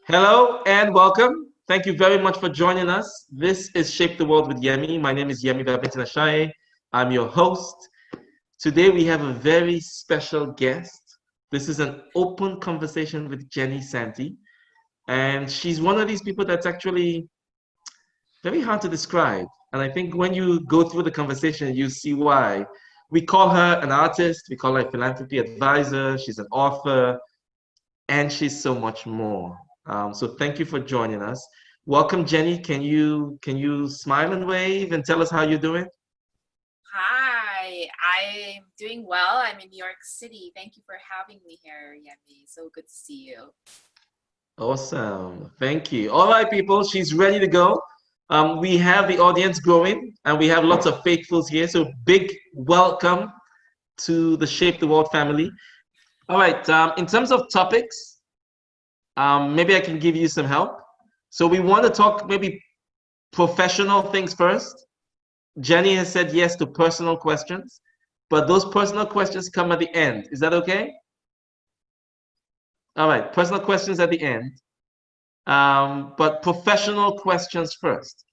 Hello and welcome. Thank you very much for joining us. This is Shape the World with Yemi. My name is Yemi Babintinashaye. I'm your host. Today we have a very special guest. This is an open conversation with Jenny Santi. And she's one of these people that's actually very hard to describe. And I think when you go through the conversation, you see why. We call her an artist, we call her a philanthropy advisor, she's an author, and she's so much more. So thank you for joining us. Welcome, Jenny. Can you smile and wave and tell us how you're doing? Hi, I'm doing well. I'm in New York City. Thank you for having me here, Yemi. So good to see you. Awesome. Thank you. All right, people. She's ready to go. We have the audience growing, and we have lots of faithfuls here. So big welcome to the Shape the World family. All right. In terms of topics, maybe I can give you some help. So we want to talk maybe professional things first. Jenny has said yes to personal questions, but those personal questions come at the end. Is that okay? All right, personal questions at the end, but professional questions first.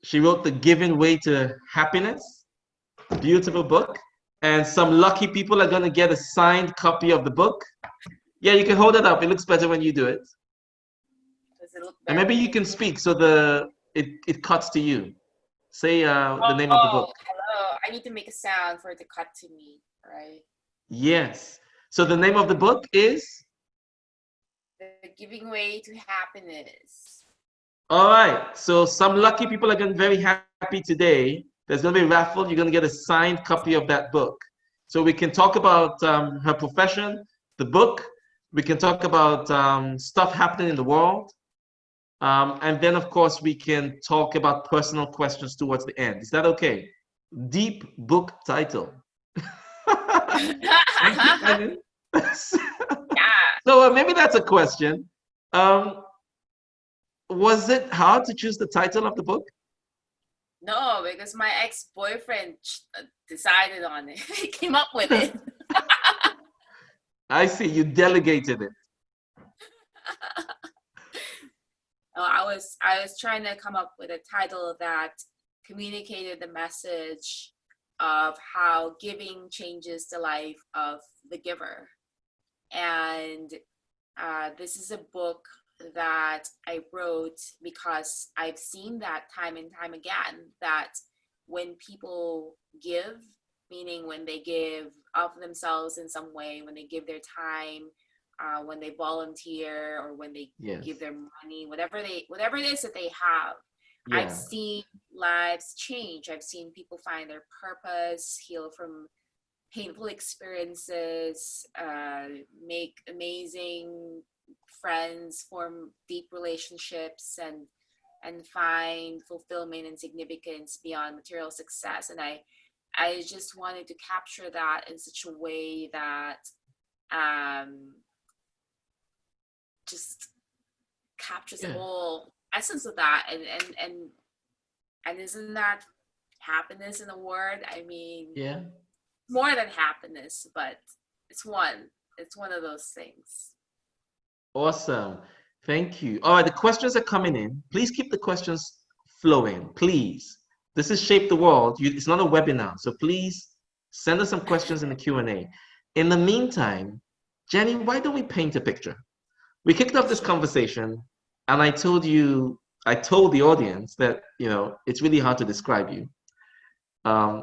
She wrote The Giving Way to Happiness, beautiful book. And some lucky people are going to get a signed copy of the book. Yeah, you can hold it up. It looks better when you do it. Does it look And better? maybe you can speak so it cuts to you. Say the name of the Oh, book. hello. I need to make a sound for it to cut to me, right? Yes. So the name of the book is. The Giving Way to Happiness. All right. So some lucky people are going to be very happy today. There's going to be a raffle. You're going to get a signed copy of that book. So we can talk about her profession, the book. We can talk about stuff happening in the world. And then, of course, we can talk about personal questions towards the end. Is that okay? Deep book title. Thank you, Simon. Yeah. So maybe that's a question. Um, was it hard to choose the title of the book? No, because my ex-boyfriend decided on it. He came up with it. I see, you delegated it. I was trying to come up with a title that communicated the message of how giving changes the life of the giver. And this is a book that I wrote because I've seen that time and time again, that when people give, meaning when they give of themselves in some way, when they give their time, when they volunteer, or when they give Yes. their money, whatever it is that they have, I've Yeah. seen lives change. I've seen people find their purpose, heal from painful experiences, make amazing friends, form deep relationships, and find fulfillment and significance beyond material success. And I just wanted to capture that in such a way that um, just captures the Yeah. whole essence of that. And isn't that happiness in a word? I mean, Yeah. more than happiness, but it's one of those things. Awesome. Thank you. All right, the questions are coming in. Please keep the questions flowing, please. This is Shape the World. It's not a webinar, so please send us some questions in the Q&A. In the meantime, Jenny, why don't we paint a picture? We kicked off this Sure. conversation, and I told the audience that, it's really hard to describe you.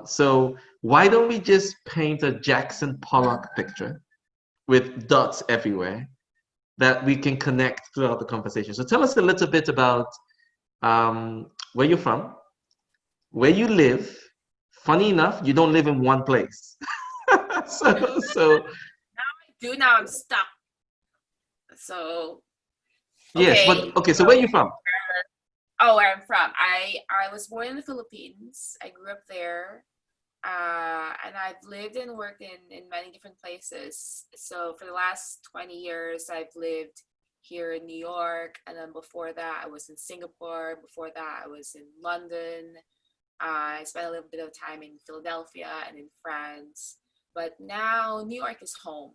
So why don't we just paint a Jackson Pollock picture with dots everywhere that we can connect throughout the conversation? So tell us a little bit about where you're from, where you live. Funny enough, you don't live in one place. so Now I'm stuck. So yes, okay. but okay. So where are you from? Oh, where I'm from. I was born in the Philippines. I grew up there. And I've lived and worked in many different places. So for the last 20 years, I've lived here in New York. And then before that, I was in Singapore. Before that, I was in London. I spent a little bit of time in Philadelphia and in France. But now New York is home.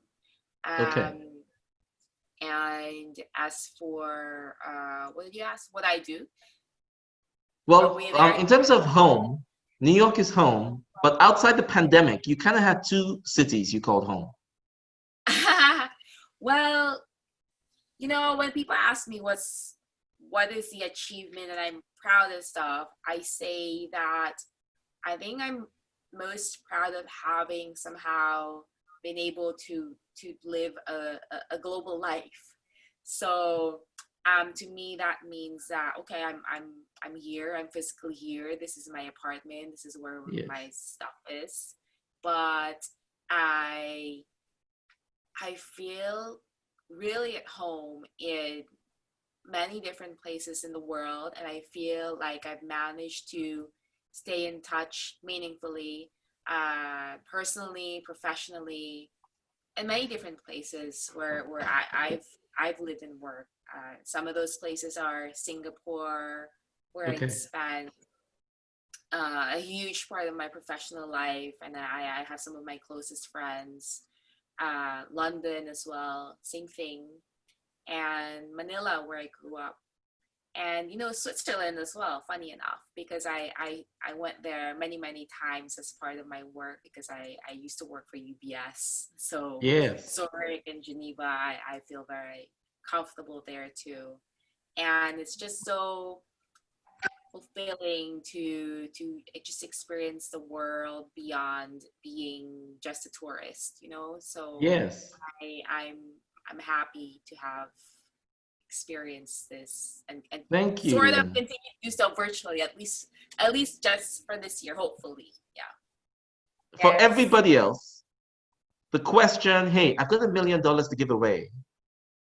Okay. Um, And as for what did you ask? What I do? Are Well, we there? in terms of home, New York is home, but outside the pandemic, you kind of had two cities you called home. Well, you know, when people ask me what is the achievement that I'm proudest of, I say that I think I'm most proud of having somehow been able to live a global life. So to me that means that okay, I'm here, I'm physically here. This is my apartment. This is where Yes. my stuff is. But I I feel really at home in many different places in the world, and I feel like I've managed to stay in touch meaningfully, personally, professionally, in many different places where I've lived and worked. Some of those places are Singapore, where I Okay. spent a huge part of my professional life, and I have some of my closest friends. London as well, same thing, and Manila, where I grew up, and you know, Switzerland as well. Funny enough, because I went there many times as part of my work, because I used to work for UBS. So Yes. Zurich and Geneva, I feel very comfortable there too, and it's just so fulfilling to just experience the world beyond being just a tourist, you know. So Yes. I'm I'm happy to have experienced this, and Thank sort of you. continue to do so virtually, at least just for this year, hopefully. Yeah. For Yes. everybody else, the question, hey, I've got $1 million to give away.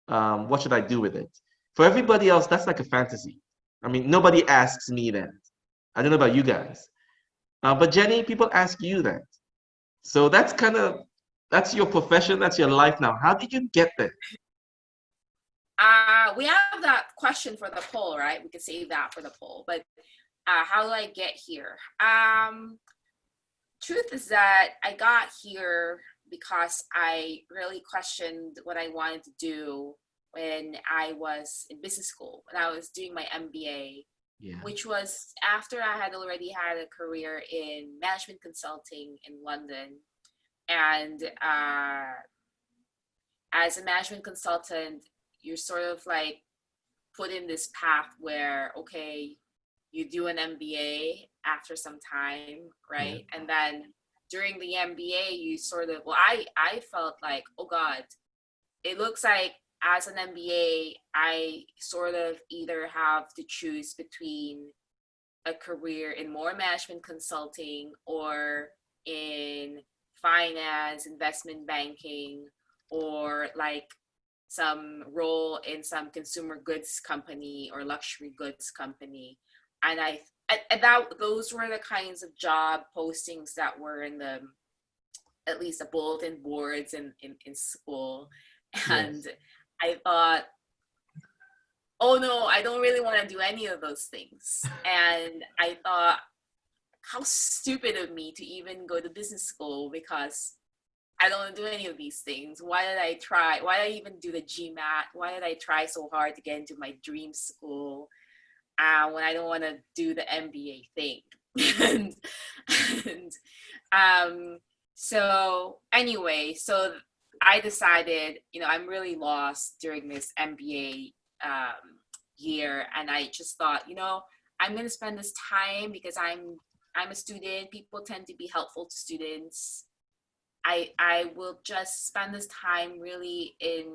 What should I do with it? For everybody else, that's like a fantasy. I mean, nobody asks me that. I don't know about you guys. But Jenny, people ask you that. So that's your profession, that's your life now. How did you get there? We have that question for the poll, right? We could save that for the poll. But how do I get here? Truth is that I got here because I really questioned what I wanted to do when I was in business school, when I was doing my MBA, Yeah. which was after I had already had a career in management consulting in London. And as a management consultant, you're sort of like put in this path where, okay, you do an MBA after some time, Yeah. right? And then during the MBA, you sort of, well, I felt like, oh God, it looks like as an MBA, I sort of either have to choose between a career in more management consulting or in finance, investment banking, or like some role in some consumer goods company or luxury goods company. And those were the kinds of job postings that were in the, at least the bulletin boards in school. And Yes. I thought, oh no, I don't really want to do any of those things. And I thought, how stupid of me to even go to business school, because I don't want to do any of these things. Why did I try? Why did I even do the GMAT? Why did I try so hard to get into my dream school when I don't want to do the MBA thing? and and so anyway, so I decided, you know, I'm really lost during this MBA year, and I just thought, you know, I'm going to spend this time, because I'm a student. People tend to be helpful to students. I will just spend this time really in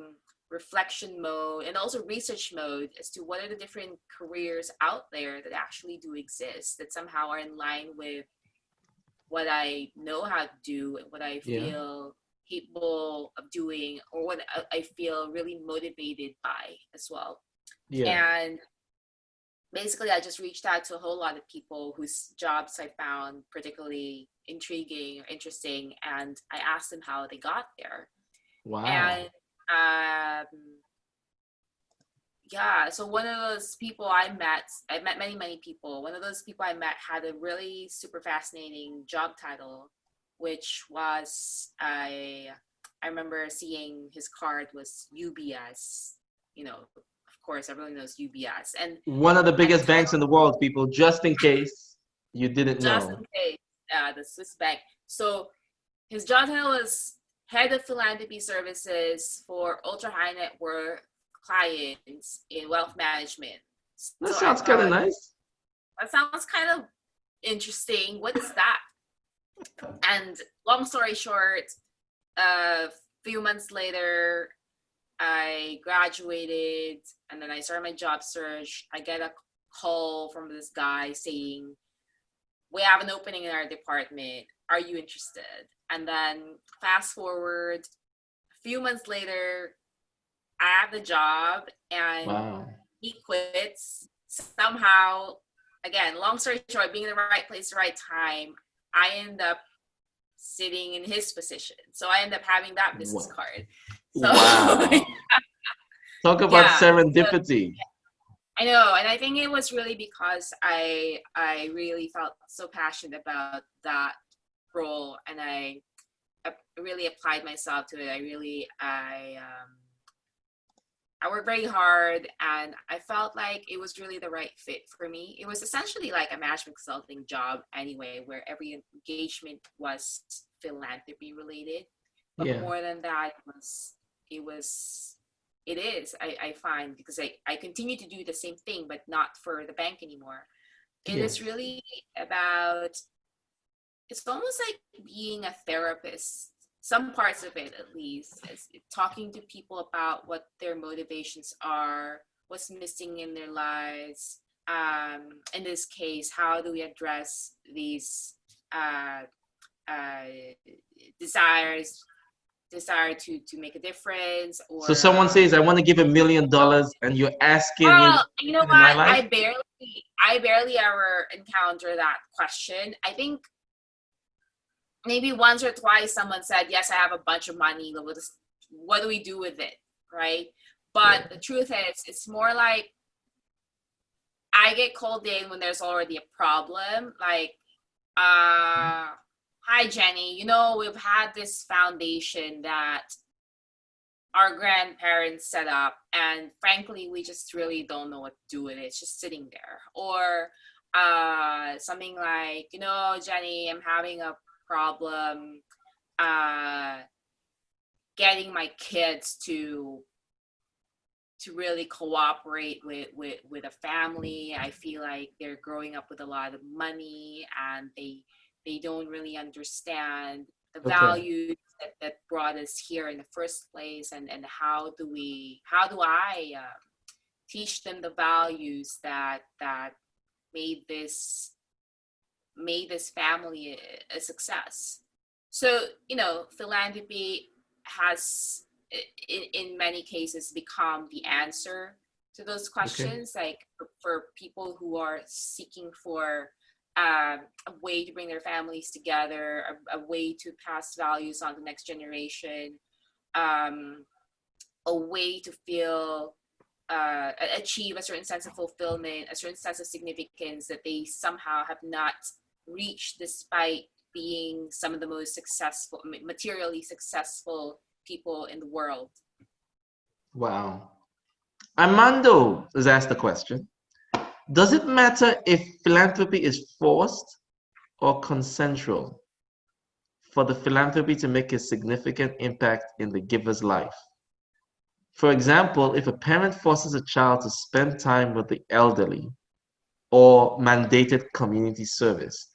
reflection mode and also research mode as to what are the different careers out there that actually do exist, that somehow are in line with what I know how to do and what I Yeah. feel capable of doing, or what I feel really motivated by as well. Yeah. And basically, I just reached out to a whole lot of people whose jobs I found particularly intriguing or interesting, and I asked them how they got there. Wow. And yeah, so one of those people I met many people. One of those people I met had a really super fascinating job title, which was a I remember seeing his card was UBS. You know, of course, everyone knows UBS, and One of the at the biggest banks in the world, people, just in case you didn't just know. in case, the Swiss bank. So his job title was Head of Philanthropy Services for ultra high net worth clients in wealth management. That So I sounds kind of thought, nice. that sounds kind of interesting. What is that? And long story short, a few months later, I graduated and then I started my job search. I get a call from this guy saying, we have an opening in our department. Are you interested? And then fast forward, a few months later, I have the job and Wow. he quits. Somehow, again, long story short, being in the right place, the right time, I end up sitting in his position. So I end up having that business card. So Wow. Talk about yeah, serendipity. I know, and I think it was really because I really felt so passionate about that role, and I really applied myself to it. I worked very hard, and I felt like it was really the right fit for me. It was essentially like a management consulting job anyway, where every engagement was philanthropy related, but Yeah. more than that, it is, I find, because I continue to do the same thing, but not for the bank anymore. It Yeah. is really about, it's almost like being a therapist, some parts of it at least, is talking to people about what their motivations are, what's missing in their lives. In this case, how do we address these desire to make a difference, So or someone says, I want to give $1,000,000 and you're asking me well, you know in my what, life? I barely ever encounter that question. I think maybe once or twice someone said, yes, I have a bunch of money, what do we do with it, right? But Yeah. the truth is, it's more like I get called in when there's already a problem, like hi Jenny, we've had this foundation that our grandparents set up, and frankly we just really don't know what to do with it. It's just sitting there. Or something like, Jenny, I'm having a problem getting my kids to really cooperate with a family. I feel like they're growing up with a lot of money, and they don't really understand the Okay. values that brought us here in the first place, and how do I teach them the values that made this family a success. So philanthropy has in many cases become the answer to those Okay. questions, like for people who are seeking for a way to bring their families together, a way to pass values on to the next generation, a way to feel achieve a certain sense of fulfillment, a certain sense of significance that they somehow have not reached, despite being some of the most successful, materially successful people in the world. Wow. Armando has asked the question, does it matter if philanthropy is forced or consensual for the philanthropy to make a significant impact in the giver's life? For example, if a parent forces a child to spend time with the elderly or mandated community service,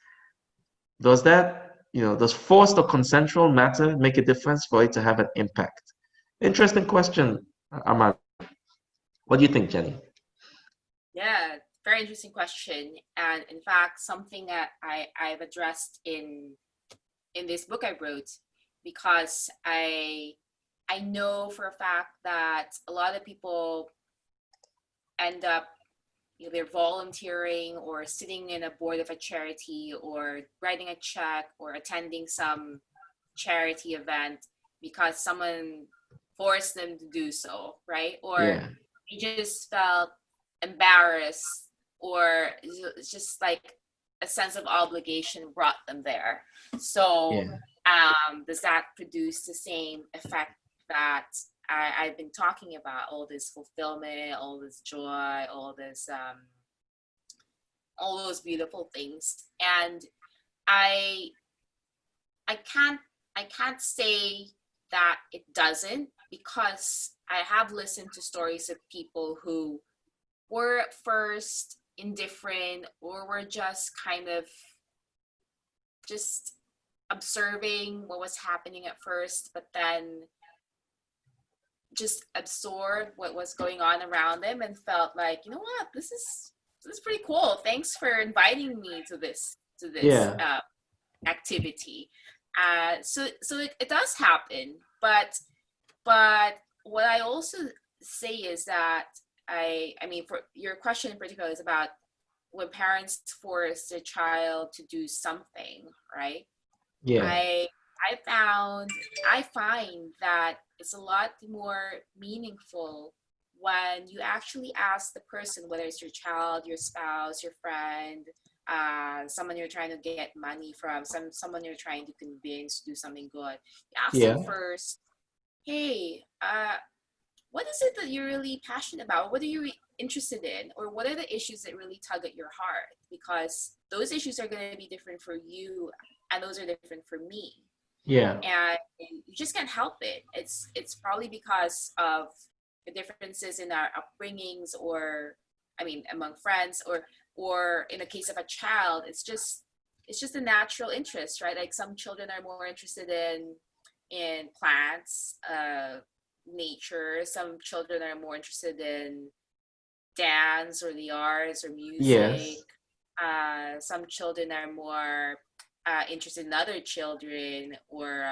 does forced or consensual matter make a difference for it to have an impact? Interesting question, Armando. What do you think, Jenny? Yeah, very interesting question. And in fact, something that I've addressed in this book I wrote, because I know for a fact that a lot of people end up, they're volunteering or sitting in a board of a charity or writing a check or attending some charity event because someone forced them to do so, right? Or Yeah. they just felt embarrassed, or it's just like a sense of obligation brought them there. So Yeah. Does that produce the same effect that I've been talking about? All this fulfillment, all this joy, all this, all those beautiful things. And I I can't I can't say that it doesn't, because I have listened to stories of people who were at first indifferent, or were just kind of just observing what was happening at first, but then just absorbed what was going on around them and felt like, you know what, this is pretty cool. Thanks for inviting me to this Yeah. activity. So it does happen, but what I also say is that I mean, for your question in particular is about when parents force their child to do something, right? Yeah. I find that it's a lot more meaningful when you actually ask the person, whether it's your child, your spouse, your friend, someone you're trying to get money from, someone you're trying to convince to do something good. You ask Yeah. them first, hey, what is it that you're really passionate about? What are you interested in? Or what are the issues that really tug at your heart? Because those issues are going to be different for you, and those are different for me. Yeah. And you just can't help it. It's probably because of the differences in our upbringings, or I mean, among friends, or in the case of a child, it's just a natural interest, right? Like some children are more interested in plants, nature. Some children are more interested in dance or the arts or music. Yes. Some children are more interested in other children, or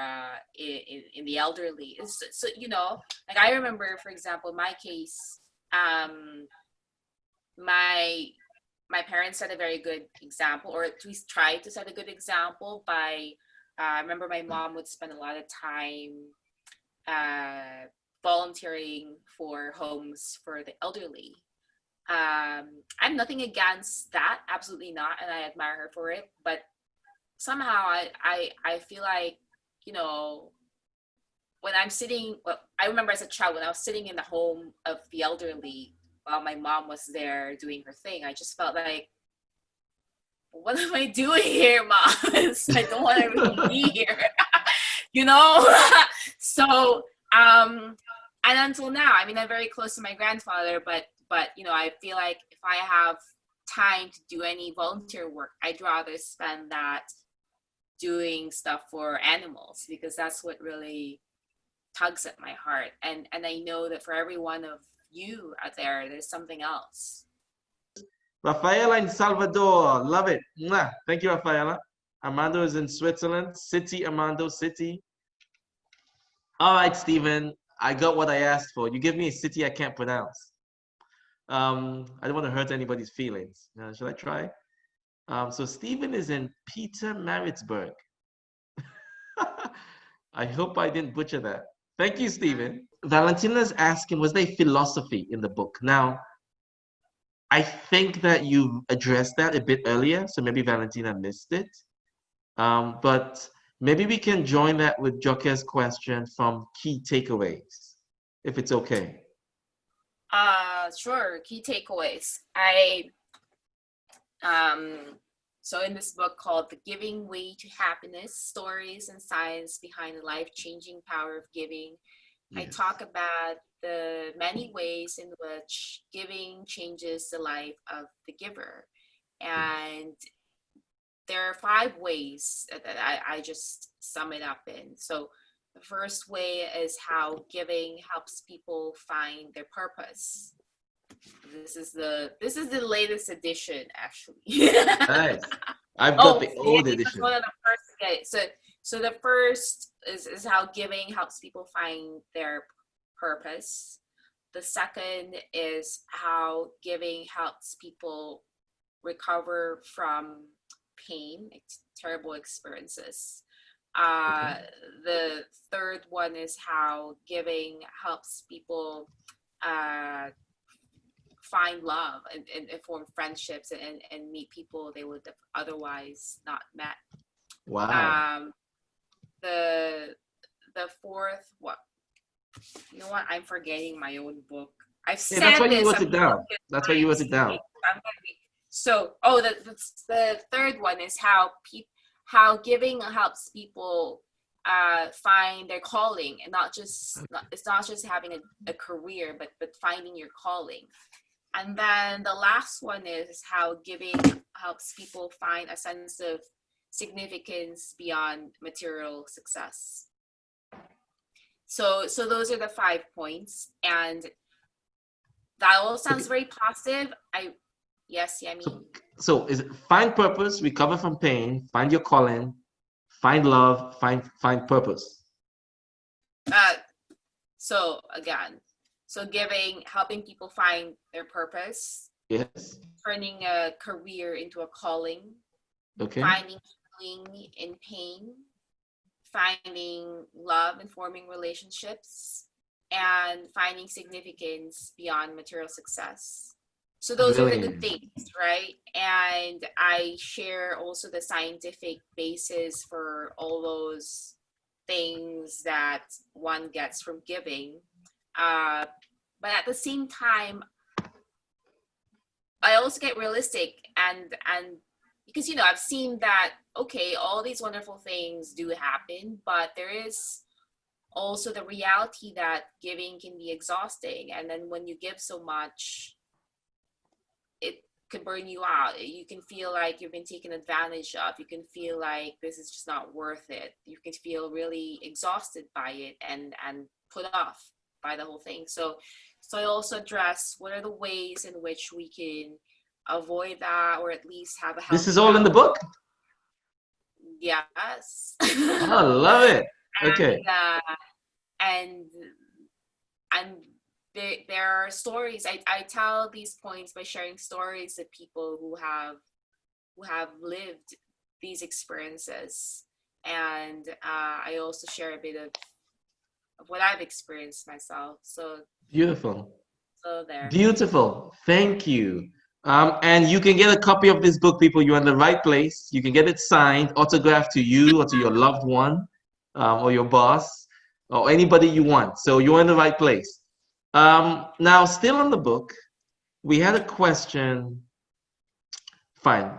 in the elderly. So you know, like I remember, for example, in my case, my parents set a very good example, or at least tried to set a good example by. I remember my mom would spend a lot of time volunteering for homes for the elderly. I'm nothing against that, absolutely not, and I admire her for it. But somehow I feel like, you know, when I'm sitting, well, I remember as a child when I was sitting in the home of the elderly while my mom was there doing her thing, I just felt like, what am I doing here, Mom? I don't want to really be here, you know? So, and until now, I mean, I'm very close to my grandfather, but you know, I feel like if I have time to do any volunteer work, I'd rather spend that doing stuff for animals, because that's what really tugs at my heart. And I know that for every one of you out there, there's something else. Rafaela in Salvador, love it. Mwah. Thank you, Rafaela. Armando is in Switzerland. City, Armando, City. All right, Stephen, I got what I asked for. You give me a city I can't pronounce. I don't want to hurt anybody's feelings. Should I try? So Stephen is in Peter Maritzburg. I hope I didn't butcher that. Thank you, Stephen. Valentina's asking, was there philosophy in the book? Now, I think that you addressed that a bit earlier, so maybe Valentina missed it. But maybe we can join that with Joke's question from key takeaways, if it's okay. Sure. Key takeaways. So in this book called The Giving Way to Happiness, Stories and Science Behind the Life-Changing Power of Giving, yes, I talk about the many ways in which giving changes the life of the giver. And there are 5 ways that I just sum it up in. So the first way is how giving helps people find their purpose. This is the latest edition, actually. Nice. I've got the old edition. One of the first. Okay, so the first is how giving helps people find their purpose. The second is how giving helps people recover from pain, terrible experiences. Okay. The third one is how giving helps people find love and form friendships and meet people they would have otherwise not met. Wow. The fourth, what? You know what? I'm forgetting my own book. I've Yeah, that's said why you this. wrote I'm it down. That's why you wrote it down. So, the third one is how giving helps people find their calling, and it's not just having a career, but finding your calling. And then the last one is how giving helps people find a sense of significance beyond material success. So those are the 5 points, and that all sounds very positive. Yes, Yemi. So is it find purpose, recover from pain, find your calling, find love, find purpose. So again, helping people find their purpose. Yes. Turning a career into a calling. Okay. Finding healing in pain. Finding love and forming relationships, and finding significance beyond material success. So those are the good things, right? And I share also the scientific basis for all those things that one gets from giving. But at the same time, I also get realistic and because I've seen that, okay, all these wonderful things do happen, but there is also the reality that giving can be exhausting, and then when you give so much, it can burn you out. You can feel like you've been taken advantage of. You can feel like this is just not worth it. You can feel really exhausted by it and put off by the whole thing. So I also address what are the ways in which we can avoid that, or at least have a healthy This is all in the book? Yes. I love it. Okay. And there are stories. I tell these points by sharing stories of people who have lived these experiences, and I also share a bit of what I've experienced myself. So beautiful. So there. Beautiful. Thank you. And you can get a copy of this book, people. You're in the right place. You can get it signed, autographed to you or to your loved one, or your boss, or anybody you want. So you're in the right place. Now, still on the book, we had a question. Fine,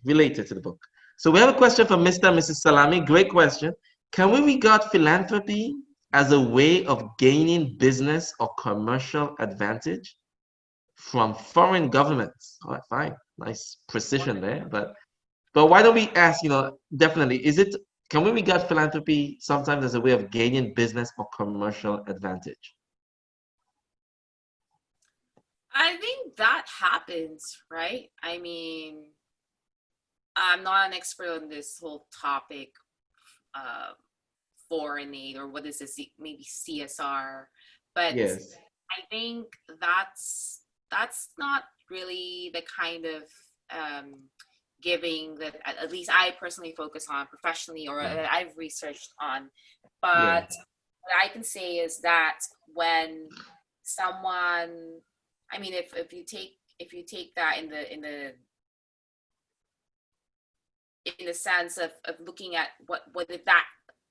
related to the book. So we have a question from Mr. and Mrs. Salami. Great question. Can we regard philanthropy as a way of gaining business or commercial advantage from foreign governments? All right, fine, nice precision there. But why don't we ask? Definitely, can we regard philanthropy sometimes as a way of gaining business or commercial advantage? I think that happens, right? I mean, I'm not an expert on this whole topic, foreign aid, or what is this, maybe CSR, but yes. I think that's not really the kind of giving that at least I personally focus on professionally, or that I've researched on. But what I can say is that when someone, I mean, if you take that in the sense of looking at what if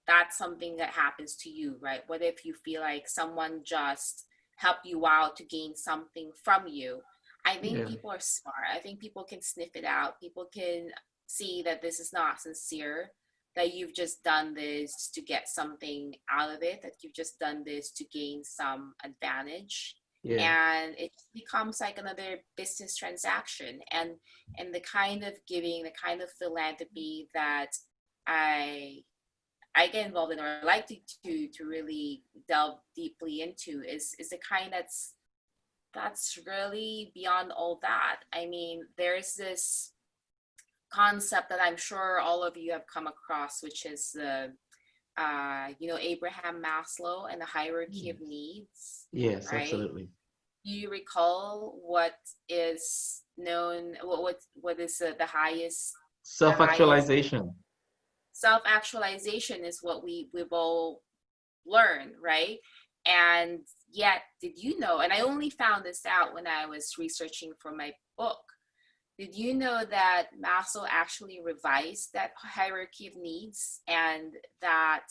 that's something that happens to you, right? What if you feel like someone just helped you out to gain something from you? I think people are smart. I think people can sniff it out. People can see that this is not sincere, that you've just done this to get something out of it, that you've just done this to gain some advantage. And it becomes like another business transaction. And the kind of giving, the kind of philanthropy that I get involved in, or like to really delve deeply into, is the kind that's really beyond all that. I mean, there's this concept that I'm sure all of you have come across, which is the Abraham Maslow and the hierarchy of needs. Yes, right? Absolutely. Do you recall what is known? What is the highest? Self-actualization. Self-actualization is what we've all learned, right? And yet, did you know? And I only found this out when I was researching for my book. Did you know that Maslow actually revised that hierarchy of needs, and that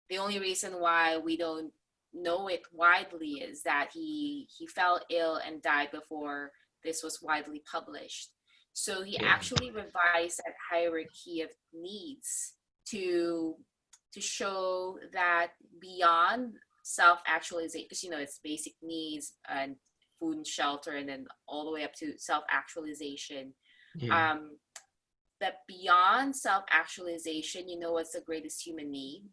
the only reason why we don't know it widely is that he fell ill and died before this was widely published. So he Yeah. actually revised that hierarchy of needs to show that beyond self-actualization, because it's basic needs and food and shelter, and then all the way up to self-actualization. Yeah. Um, that beyond self-actualization, what's the greatest human need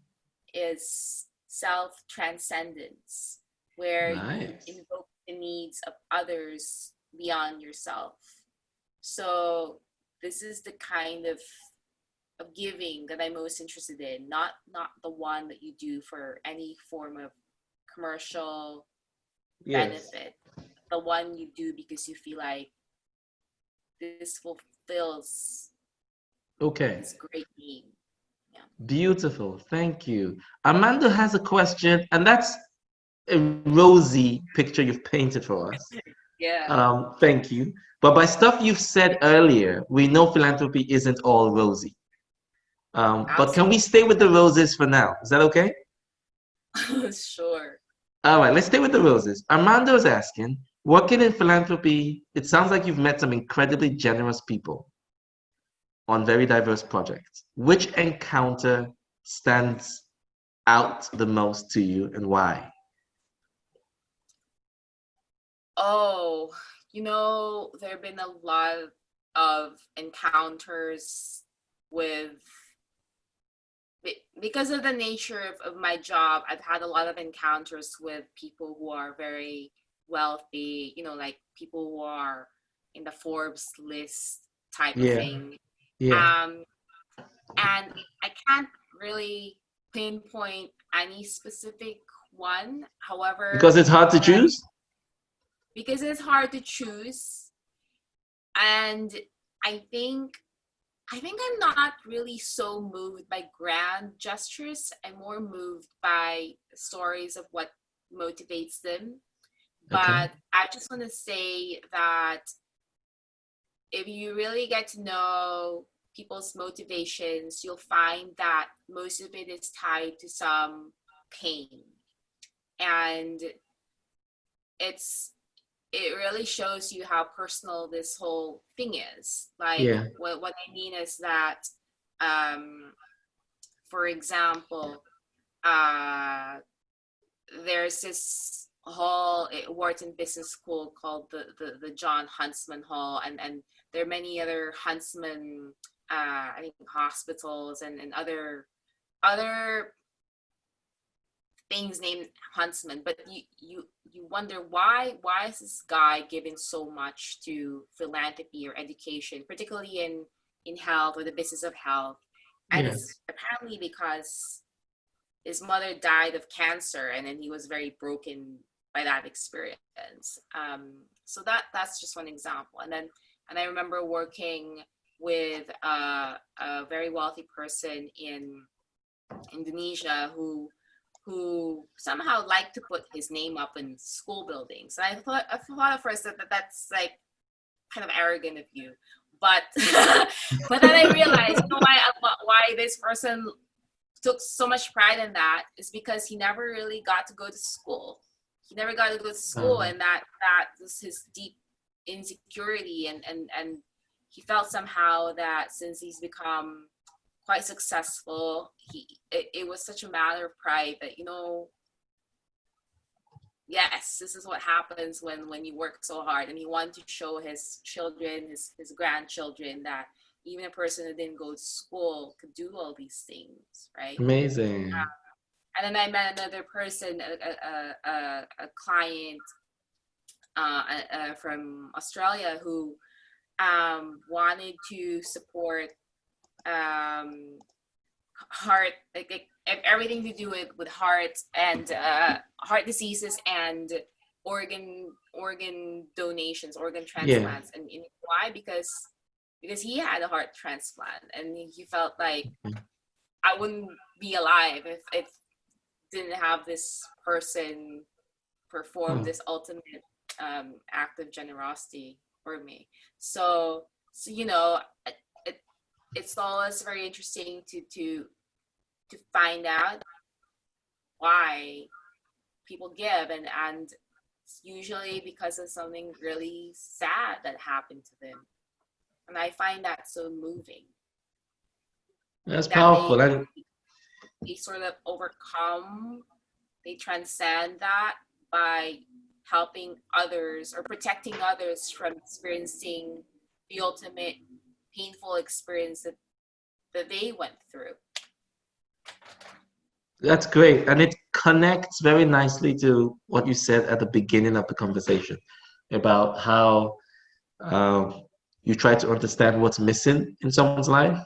is self-transcendence, where you Nice. invoke the needs of others beyond yourself. So this is the kind of giving that I'm most interested in, not the one that you do for any form of commercial Yes. benefit, the one you do because you feel like this fulfills Okay. this great need. Yeah. Beautiful. Thank you. Amanda has a question, and that's a rosy picture you've painted for us. Yeah. Thank you. But by stuff you've said earlier, we know philanthropy isn't all rosy. But can we Absolutely. stay with the roses for now? Is that okay? Sure. All right, let's stay with the roses. Armando is asking, working in philanthropy, it sounds like you've met some incredibly generous people on very diverse projects. Which encounter stands out the most to you and why? Oh, there have been a lot of encounters with, because of the nature of my job, I've had a lot of encounters with people who are very wealthy, like people who are in the Forbes list type of Yeah, thing. yeah. Um, and I can't really pinpoint any specific one. Because However, it's hard to what I choose? because it's hard to choose, and I think I'm not really so moved by grand gestures. I'm more moved by stories of what motivates them. Okay. But I just want to say that if you really get to know people's motivations, you'll find that most of it is tied to some pain. And it's it really shows you how personal this whole thing is. Like, Yeah, what I mean is that, um, for example, uh, there's this hall at Wharton Business School called the John Huntsman Hall, and there are many other Huntsman, I think, hospitals and other things named Huntsman. But you wonder why is this guy giving so much to philanthropy or education, particularly in health or the business of health. And yeah. it's apparently because his mother died of cancer, and then he was very broken by that experience. So that's just one example. And I remember working with a very wealthy person in Indonesia who somehow liked to put his name up in school buildings. And I thought at first that that's like kind of arrogant of you, but but then I realized, why this person took so much pride in that is because he never really got to go to school. He never got to go to school, Um, and that was his deep insecurity, and he felt somehow that since he's become quite successful, it was such a matter of pride that, yes, this is what happens when you work so hard. And he wanted to show his children, his grandchildren, that even a person who didn't go to school could do all these things, right? amazing. And then I met another person, a client from Australia, who wanted to support heart, like everything to do with heart and heart diseases and organ donations, organ Yeah. transplants. And why? Because he had a heart transplant, and he felt like, I wouldn't be alive if didn't have this person perform Oh, this ultimate act of generosity for me. So it's always very interesting to find out why people give, and it's usually because of something really sad that happened to them. And I find that so moving That's that powerful. And they sort of overcome, they transcend that by helping others or protecting others from experiencing the ultimate painful experience that they went through. that's great. And it connects very nicely to what you said at the beginning of the conversation about how um, you try to understand what's missing in someone's life,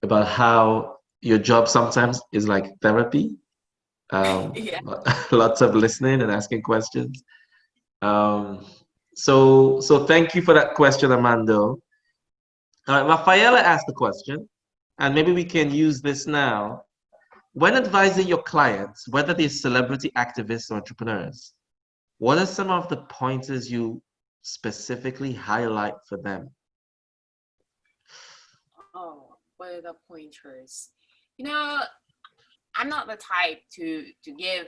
about how your job sometimes is like therapy, Yeah. lots of listening and asking questions. Um, so thank you for that question, Armando. Rafaela asked the question, and maybe we can use this now. When advising your clients, whether they're celebrity activists or entrepreneurs, what are some of the pointers you specifically highlight for them? Oh, what are the pointers? You know, I'm not the type to give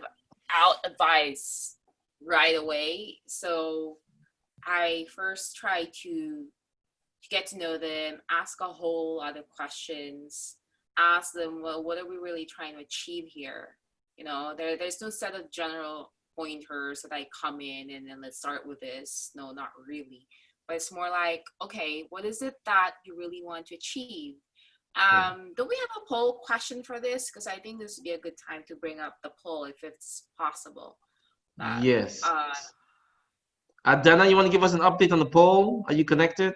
out advice right away. So I first try to get to know them, ask a whole lot of questions, ask them, well, what are we really trying to achieve here? There's no set of general pointers that I come in and then let's start with this. No, not really. But it's more like, okay, what is it that you really want to achieve? Do we have a poll question for this? Because I think this would be a good time to bring up the poll if it's possible. But Yes. Dana, you want to give us an update on the poll? Are you connected?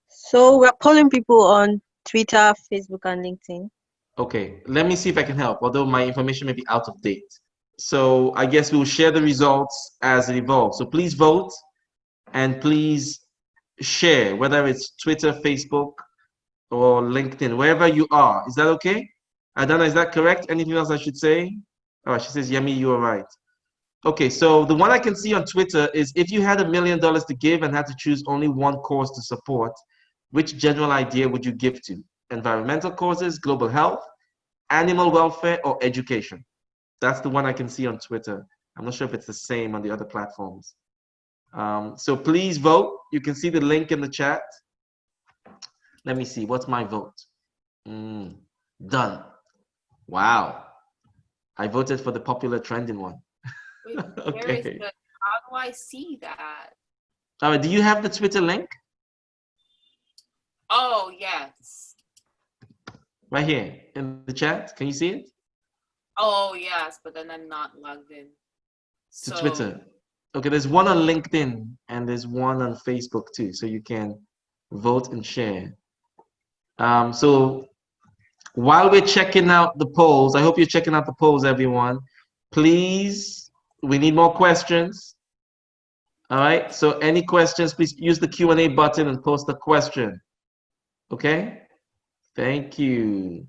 So we're polling people on Twitter, Facebook, and LinkedIn. Okay, let me see if I can help, although my information may be out of date. So I guess we'll share the results as it evolves. So please vote and please share, whether it's Twitter, Facebook, or LinkedIn, wherever you are. Is that okay? Adana, is that correct? Anything else I should say? Oh, she says, Yemi, you are right. Okay, so the one I can see on Twitter is if you had $1 million to give and had to choose only one cause to support, which general idea would you give to? Environmental causes, global health, animal welfare, or education? That's the one I can see on Twitter. I'm not sure if it's the same on the other platforms. So please vote. You can see the link in the chat. Let me see. What's my vote? Done. Wow. I voted for the popular trending one. wait, where is Okay. the, how do I see that? All right. Do you have the Twitter link? Oh, yes. Right here in the chat. Can you see it? Oh, yes, but then I'm not logged in. To So, Twitter. Okay, there's one on LinkedIn and there's one on Facebook too. So you can vote and share. So while we're checking out the polls, I hope you're checking out the polls, everyone. Please, we need more questions. All right. So any questions, please use the Q&A button and post a question. Okay. Thank you.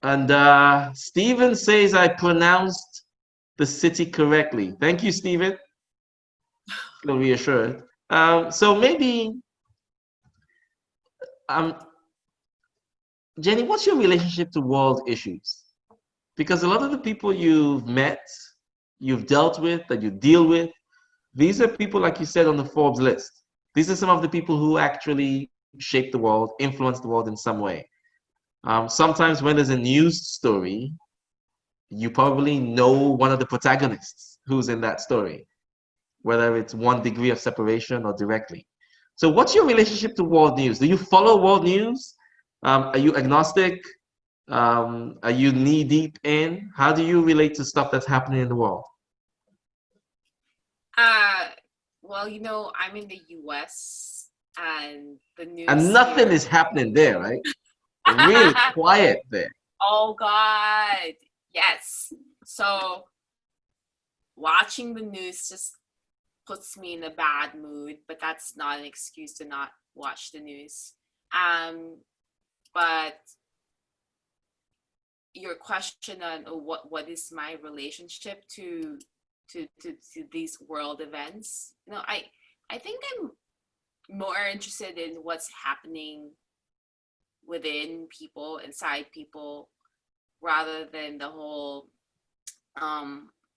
And Stephen says I pronounced the city correctly. Thank you, Stephen. Feel reassured. So maybe, um, Jenny, what's your relationship to world issues? Because a lot of the people you've met, you've dealt with, that you deal with, these are people, like you said, on the Forbes list. These are some of the people who actually shape the world, influence the world in some way. Sometimes when there's a news story, you probably know one of the protagonists who's in that story, whether it's 1 degree of separation or directly. So what's your relationship to world news? Do you follow world news? Are you agnostic? Are you knee deep in? How do you relate to stuff that's happening in the world? well, I'm in the US and the And news nothing here. is happening there, right? Really quiet there. Oh, God. Yes. So watching the news just puts me in a bad mood, but that's not an excuse to not watch the news. But your question on what is my relationship to these world events, I think I'm more interested in what's happening within people, inside people, rather than the whole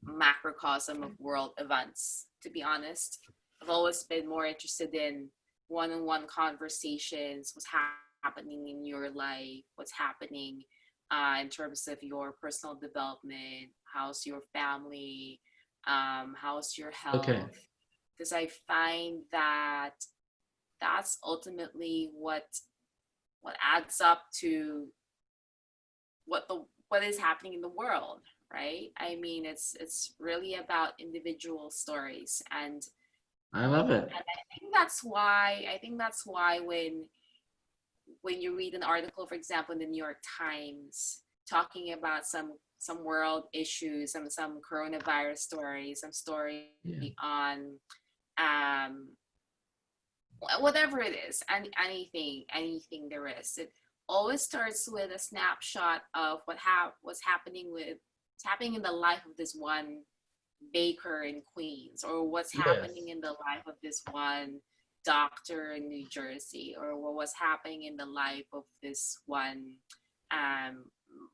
macrocosm of world events, to be honest. I've always been more interested in one-on-one conversations, what's happening in your life, what's happening in terms of your personal development, how's your family, how's your health. Okay. Because I find that that's ultimately what adds up to what is happening in the world, right? I mean, it's really about individual stories, and I love it. I think that's why when you read an article, for example, in the New York Times, talking about some world issues, some coronavirus stories, some story on whatever it is, and anything there is, it always starts with a snapshot of what's happening in the life of this one baker in Queens, or what's happening in the life of this one doctor in New Jersey, or what's happening in the life of this one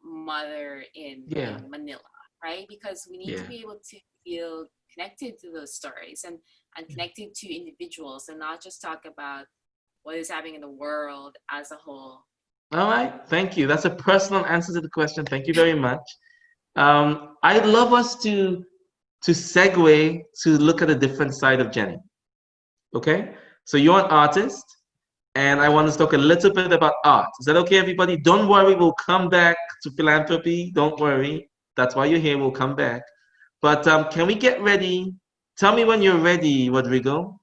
mother in Manila, right? Because we need to be able to feel connected to those stories and connected to individuals, and not just talk about what is happening in the world as a whole. All right, thank you. That's a personal answer to the question. Thank you very much. I'd love us to segue to look at a different side of Jenny. Okay, so you're an artist, and I want to talk a little bit about art. Is that okay, everybody? Don't worry, we'll come back to philanthropy. Don't worry, that's why you're here. We'll come back. But can we get ready? Tell me when you're ready, Rodrigo,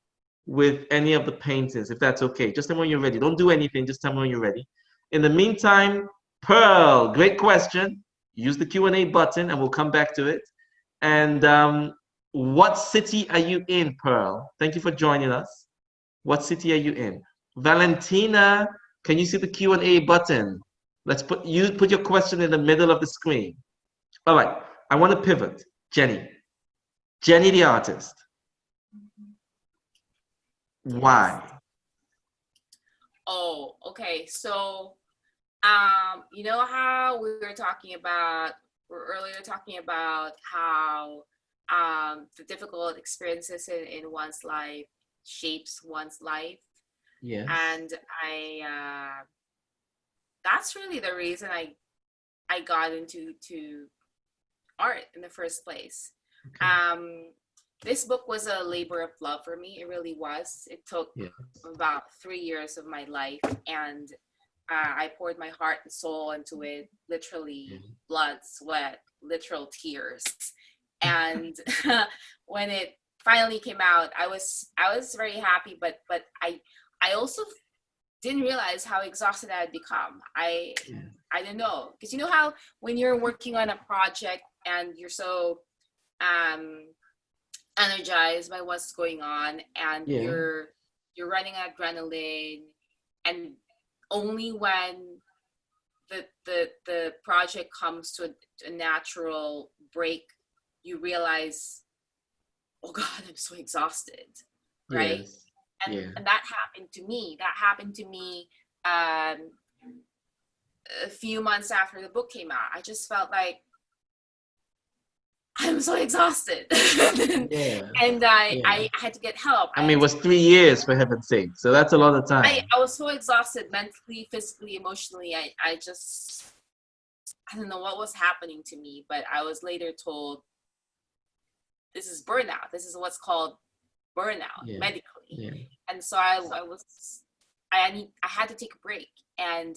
with any of the paintings, if that's okay. Just tell me when you're ready. Don't do anything. Just tell me when you're ready. In the meantime, Pearl, great question. Use the Q&A button, and we'll come back to it. And what city are you in, Pearl? Thank you for joining us. What city are you in? Valentina, can you see the Q&A button? Let's put your question in the middle of the screen. All right, I want to pivot. Jenny the artist. Why? Oh, okay. So, you know how we were earlier talking about how the difficult experiences in one's life shapes one's life. Yes. And that's really the reason I got into art in the first place. Okay. This book was a labor of love for me. It really was. It took about 3 years of my life, and I poured my heart and soul into it, literally blood, sweat, literal tears. And when it finally came out, I was very happy, but I also didn't realize how exhausted I had become. I didn't know, because you know how when you're working on a project and you're so energized by what's going on, and you're running adrenaline, and only when the project comes to a natural break, you realize, oh God, I'm so exhausted, right? Yes. And that happened to me. A few months after the book came out. I just felt like I'm so exhausted. And I had to get help. I mean, it was 3 years, for heaven's sake. So that's a lot of time. I was so exhausted mentally, physically, emotionally. I don't know what was happening to me, but I was later told this is burnout. This is what's called burnout medically. And so I had to take a break, and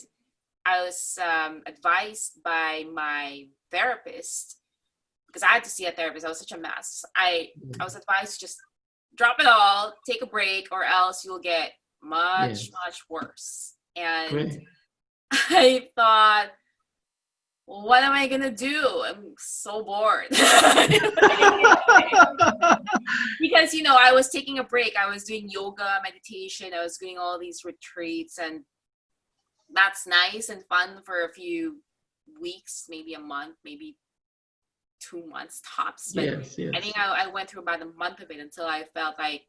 I was advised by my therapist, because I had to see a therapist. I was such a mess. I was advised to just drop it all, take a break, or else you'll get much worse. And I thought, well, what am I gonna do? I'm so bored. Because, you know, I was taking a break. I was doing yoga, meditation. I was doing all these retreats, and that's nice and fun for a few weeks, maybe a month, maybe 2 months tops. But I think I went through about a month of it until I felt like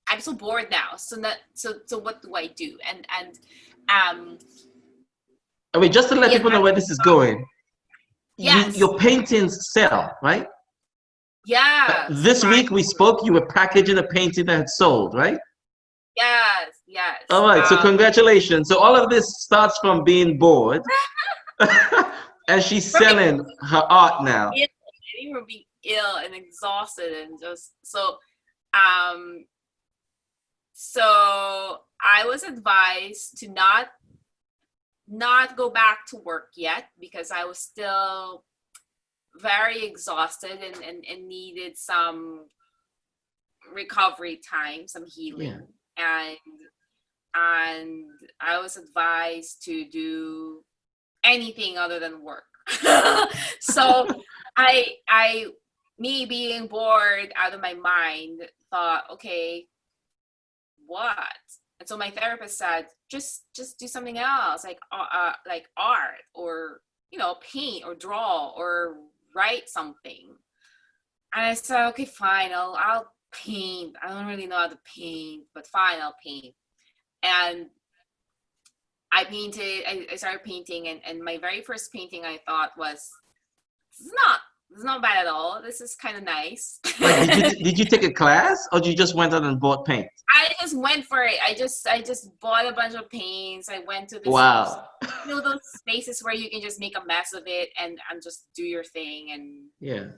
I'm so bored now. So what do I do? I mean, just to let people know where this is going. Yes. your paintings sell, right? Yeah. This week we spoke, you were packaging a painting that had sold, right? Yes. Yes. All right, so congratulations. So all of this starts from being bored, and she's selling her art now. I didn't even be ill and exhausted and just um so I was advised to not go back to work yet because I was still very exhausted and needed some recovery time, some healing. Yeah. And I was advised to do anything other than work. So me being bored out of my mind thought, okay, what? And so my therapist said, just do something else, like art, or paint or draw or write something. And I said, okay, fine, I'll paint. I don't really know how to paint, but fine, I'll paint. And I painted. I started painting, and my very first painting I thought was, this is not bad at all. This is kind of nice. Like, did you take a class, or you just went out and bought paint? I just went for it. I just bought a bunch of paints. I went to this, wow, those spaces where you can just make a mess of it and just do your thing. And yeah,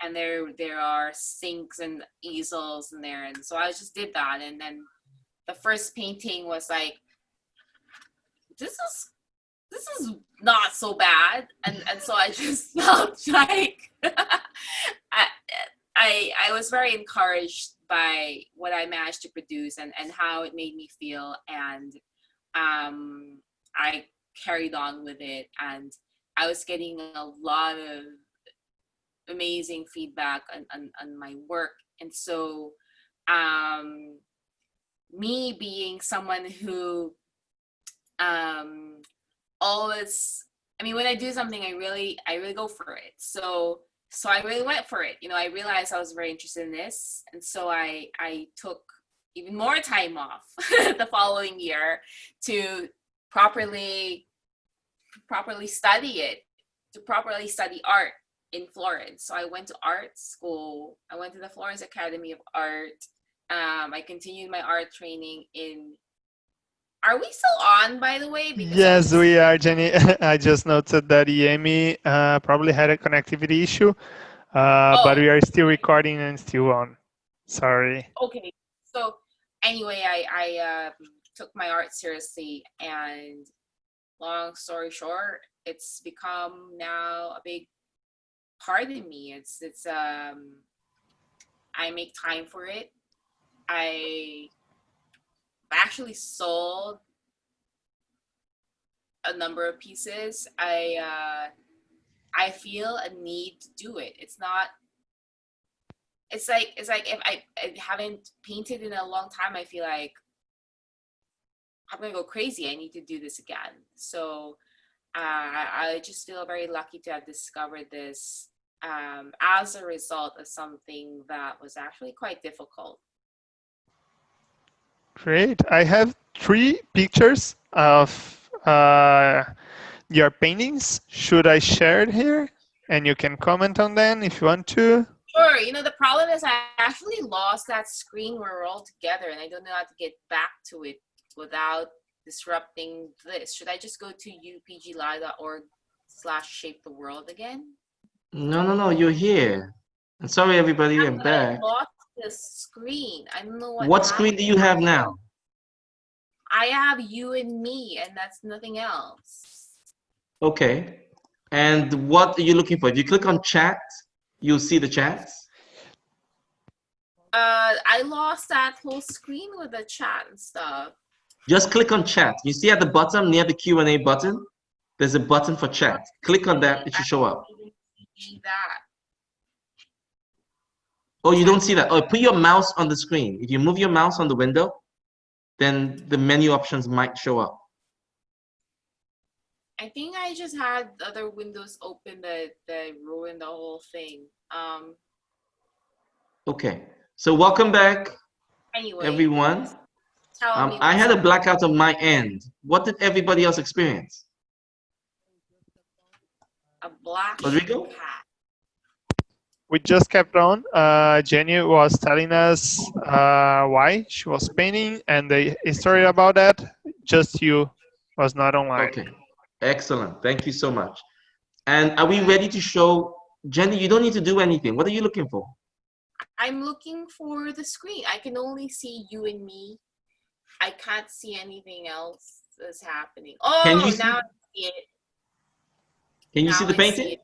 and there are sinks and easels in there, and so I just did that. And then the first painting was like, this is not so bad, and so I just felt like I was very encouraged by what I managed to produce and how it made me feel, and I carried on with it, and I was getting a lot of amazing feedback on my work. And so me being someone who always, I mean, when I do something, I really go for it. So I really went for it. I realized I was very interested in this. And so I took even more time off the following year to properly study it, to properly study art in Florence. So I went to art school. I went to the Florence Academy of Art. I continued my art training in. Are we still on, by the way? Because yes, we are, Jenny. I just noted that Yemi probably had a connectivity issue, but we are still recording and still on. Sorry. Okay. So anyway, I took my art seriously, and long story short, it's become now a big part of me. It's I make time for it. I actually sold a number of pieces. I feel a need to do it. It's like if I haven't painted in a long time, I feel like I'm gonna go crazy. I need to do this again. So I just feel very lucky to have discovered this as a result of something that was actually quite difficult. Great. I have 3 pictures of your paintings. Should I share it here? And you can comment on them if you want to. Sure. The problem is I actually lost that screen where we're all together, and I don't know how to get back to it without disrupting this. Should I just go to upgli.org/shapetheworld again? No, you're here. I'm sorry, everybody, I'm back. I lost the screen. I don't know what screen do you have now? I have you and me, and that's nothing else. Okay. And what are you looking for? If you click on chat, you'll see the chats. I lost that whole screen with the chat and stuff. Just click on chat. You see at the bottom near the Q&A button, there's a button for chat. Click on that, it should show up. That. Oh, you don't see that? Oh, put your mouse on the screen. If you move your mouse on the window, then the menu options might show up. I think I just had other windows open that ruined the whole thing. Okay, so welcome back, anyway, everyone. I had a happened. blackout on my end. What did everybody else experience? A black Rodrigo? cat. We just kept on. Jenny was telling us why she was painting and the history about that. Just you was not online. Okay. Excellent. Thank you so much. And are we ready to show? Jenny, you don't need to do anything. What are you looking for? I'm looking for the screen. I can only see you and me. I can't see anything else that's happening. Can Oh, you see, now I see it. can you Now see the I painting? see it.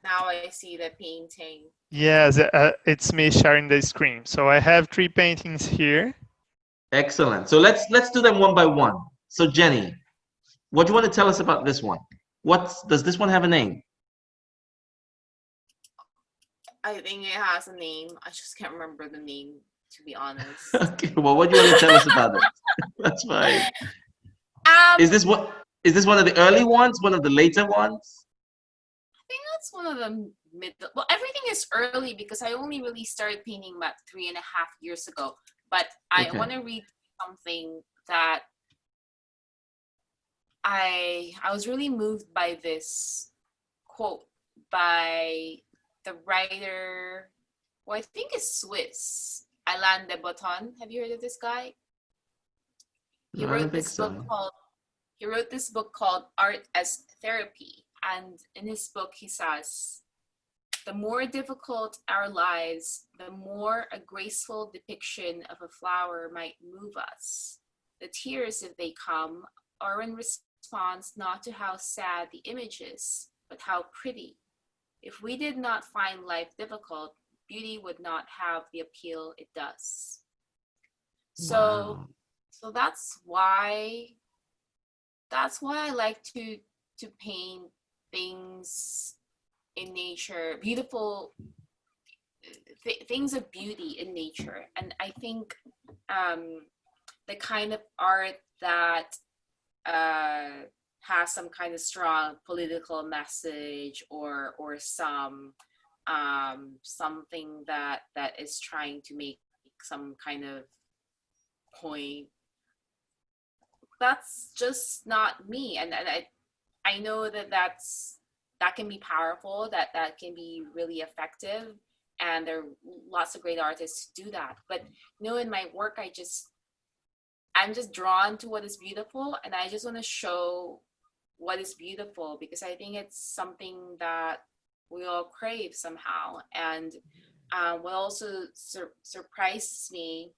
Now I see the painting. Yes, it's me sharing the screen. So I have 3 paintings here. Excellent. So let's do them one by one. So Jenny, what do you want to tell us about this one? Does this one have a name? I think it has a name. I just can't remember the name, to be honest. Okay, well, what do you want to tell us about it? That's fine. Is this one of the early ones? One of the later ones? I think that's one of the middle. Well, everything is early because I only really started painting about 3.5 years ago. But I Okay. want to read something that I was really moved by this quote by the writer, who I think is Swiss, Alain de Botton. Have you heard of this guy? He No, I wrote don't think this so. book called He wrote this book called Art as Therapy. And in his book, he says, the more difficult our lives, the more a graceful depiction of a flower might move us. The tears, if they come, are in response not to how sad the image is, but how pretty. If we did not find life difficult, beauty would not have the appeal it does. Wow. So that's why I like to paint things in nature, beautiful things of beauty in nature. And I think the kind of art that has some kind of strong political message or some something that is trying to make some kind of point, that's just not me. And I know that can be powerful, that can be really effective, and there are lots of great artists who do that. But in my work, I'm just drawn to what is beautiful, and I just want to show what is beautiful because I think it's something that we all crave somehow. And what also surprises me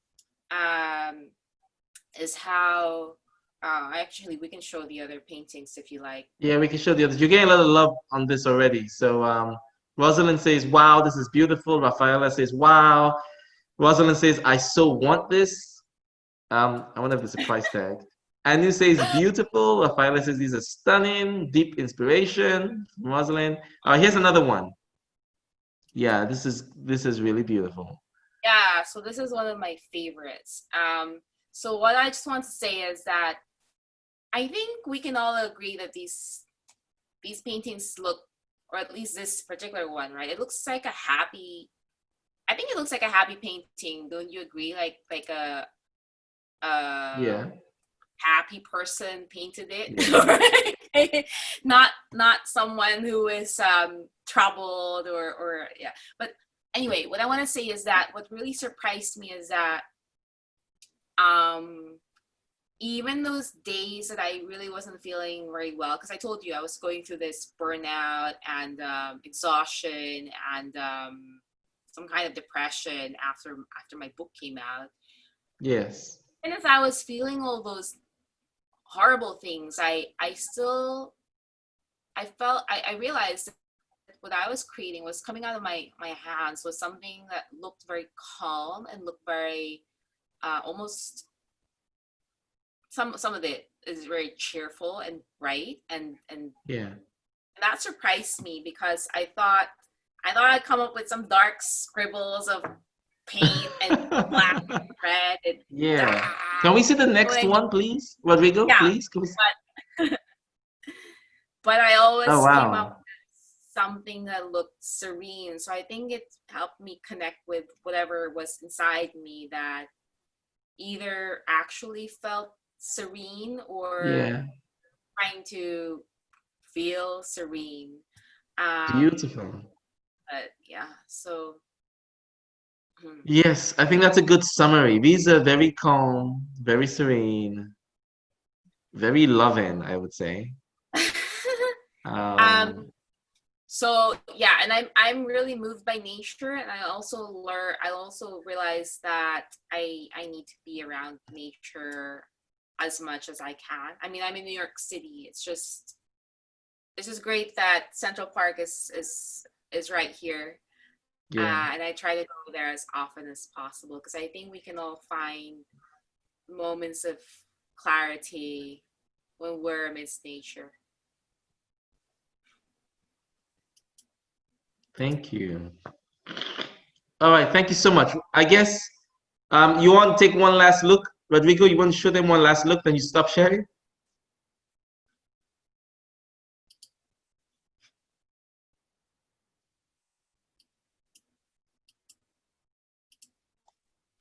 is how actually we can show the other paintings if you like. Yeah, we can show the others. You're getting a lot of love on this already. So Rosalind says, wow, this is beautiful. Rafaela says, wow. Rosalind says, I so want this. I wonder if there's a price tag. Anu says, beautiful. Rafaela says, these are stunning, deep inspiration. Rosalind. Here's another one. Yeah, this is really beautiful. Yeah, so this is one of my favorites. So what I just want to say is that I think we can all agree that these paintings look, or at least this particular one, right? It looks like a happy. I think it looks like a happy painting. Don't you agree? Like a Yeah. happy person painted it. not someone who is troubled or yeah. But anyway, what I want to say is that what really surprised me is that even those days that I really wasn't feeling very well, because I told you I was going through this burnout and exhaustion and some kind of depression after my book came out. Yes. And as I was feeling all those horrible things, I realized that what I was creating was coming out of my hands was something that looked very calm and looked very almost, some of it is very cheerful and bright and Yeah. that surprised me because I thought I'd come up with some dark scribbles of paint and black and red and Yeah. Can we see the next one, please? Rodrigo, yeah, please? Can we see? but I always Oh, came wow. up with something that looked serene. So I think it helped me connect with whatever was inside me that either actually felt serene or Yeah. trying to feel serene. Beautiful. But yeah, so Yes, I think that's a good summary. These are very calm, very serene, very loving, I would say. um so yeah, and I'm really moved by nature, and I also realize that I need to be around nature as much as I can. I mean, I'm in New York City. It's just great that Central Park is right here. Yeah. And I try to go there as often as possible, because I think we can all find moments of clarity when we're amidst nature. Thank you. All right, thank you so much. I guess you want to take one last look. Rodrigo, you want to show them one last look, then you stop sharing?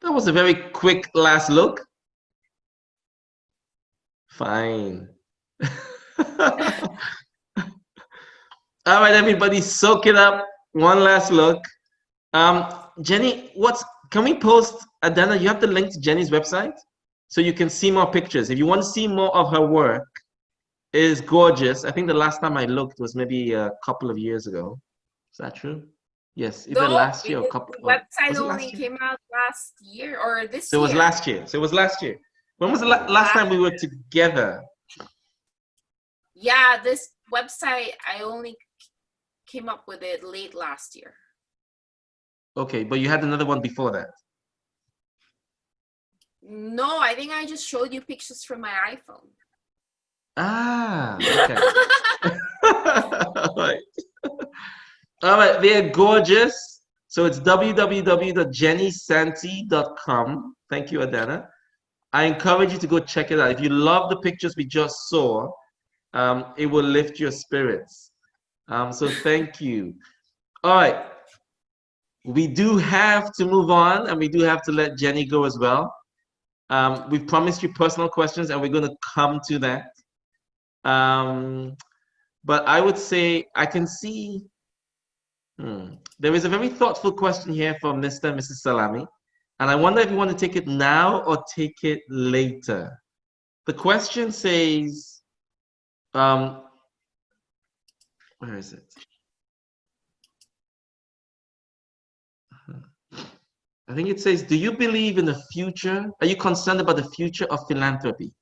That was a very quick last look. Fine. All right, everybody, soak it up. One last look. Jenny, can we post, Adana, you have the link to Jenny's website so you can see more pictures. If you want to see more of her work, it is gorgeous. I think the last time I looked was maybe a couple of years ago. Is that true? Yes, either No, last year or because couple. the website Was it only last year? came out last year or this So it was year. last year. So it was last year. When was the last time we were together? Yeah, this website, I only came up with it late last year. Okay, but you had another one before that. No, I think I just showed you pictures from my iPhone. Ah, okay. All right. All right, they're gorgeous. So it's www.jennysanti.com. Thank you, Adana. I encourage you to go check it out. If you love the pictures we just saw, it will lift your spirits. So thank you. All right. We do have to move on, and we do have to let Jenny go as well. We've promised you personal questions, and we're going to come to that. But I would say I can see there is a very thoughtful question here from Mr. and Mrs. Salami. And I wonder if you want to take it now or take it later. The question says, where is it? I think it says, do you believe in the future? Are you concerned about the future of philanthropy?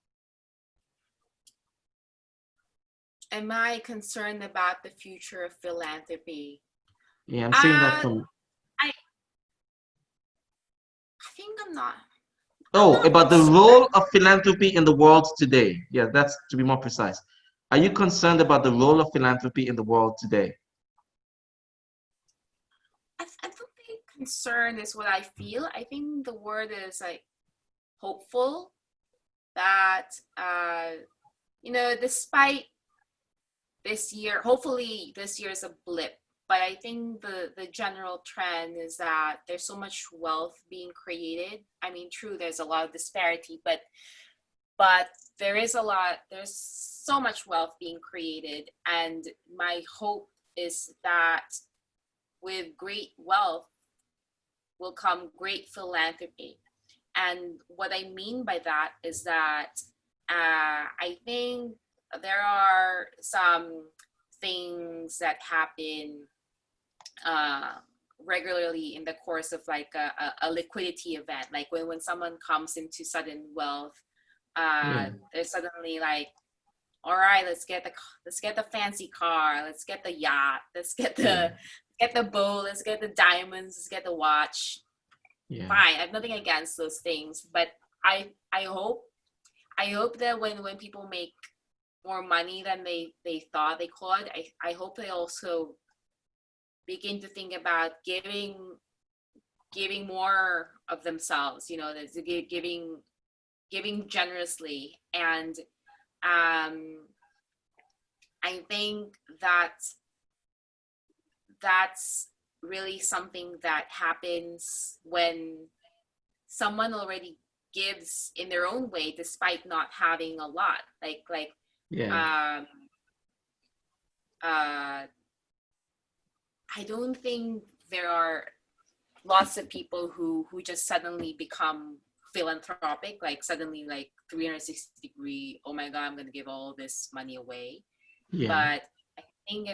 Am I concerned about the future of philanthropy? Yeah, I'm saying that from... I think I'm not. Oh, about the role of philanthropy in the world today. Yeah, that's to be more precise. Are you concerned about the role of philanthropy in the world today? I don't think concern is what I feel. I think the word is like hopeful that, despite this year, hopefully this year is a blip, but I think the general trend is that there's so much wealth being created. I mean, true, there's a lot of disparity, but there's so much wealth being created. And my hope is that with great wealth will come great philanthropy. And what I mean by that is that I think there are some things that happen regularly in the course of like a liquidity event, like when someone comes into sudden wealth, they're suddenly like, all right, let's get the fancy car, let's get the yacht, let's get the boat, let's get the diamonds, let's get the watch. Fine, I have nothing against those things, but I hope that when people make more money than they thought they could, I hope they also begin to think about giving more of themselves, giving generously. And I think that's really something that happens when someone already gives in their own way despite not having a lot, I don't think there are lots of people who just suddenly become philanthropic, like suddenly like 360 degree, oh my God, I'm gonna give all this money away. Yeah. But I think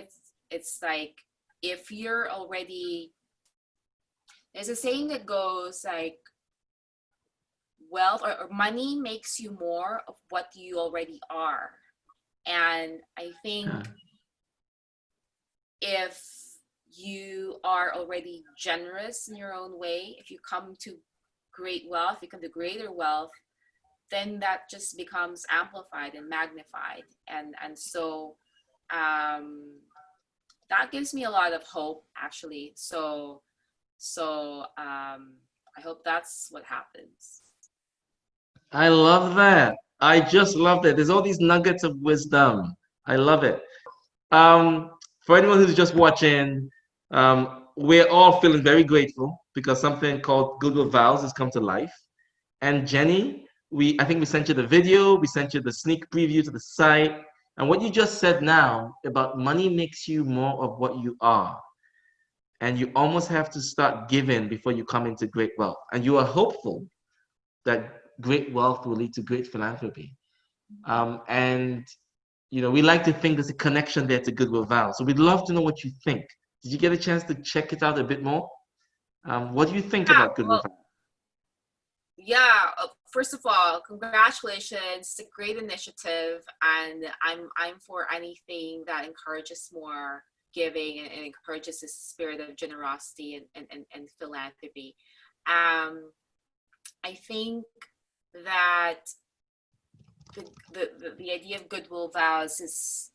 it's like, if you're already, there's a saying that goes like, wealth or money makes you more of what you already are. And I think if you are already generous in your own way, if you come to great wealth, you come to greater wealth, then that just becomes amplified and magnified. And so that gives me a lot of hope, actually. So I hope that's what happens. I love that. I just love that. There's all these nuggets of wisdom. I love it. For anyone who's just watching, we're all feeling very grateful because something called Goodwill Vows has come to life. And Jenny, I think we sent you the video, we sent you the sneak preview to the site. And what you just said now about money makes you more of what you are. And you almost have to start giving before you come into great wealth. And you are hopeful that great wealth will lead to great philanthropy. And we like to think there's a connection there to Goodwill Vows. So we'd love to know what you think. Did you get a chance to check it out a bit more? What do you think about Goodwill Vows? Yeah, first of all, congratulations. It's a great initiative, and I'm for anything that encourages more giving and encourages the spirit of generosity and philanthropy. I think that the idea of Goodwill Vows is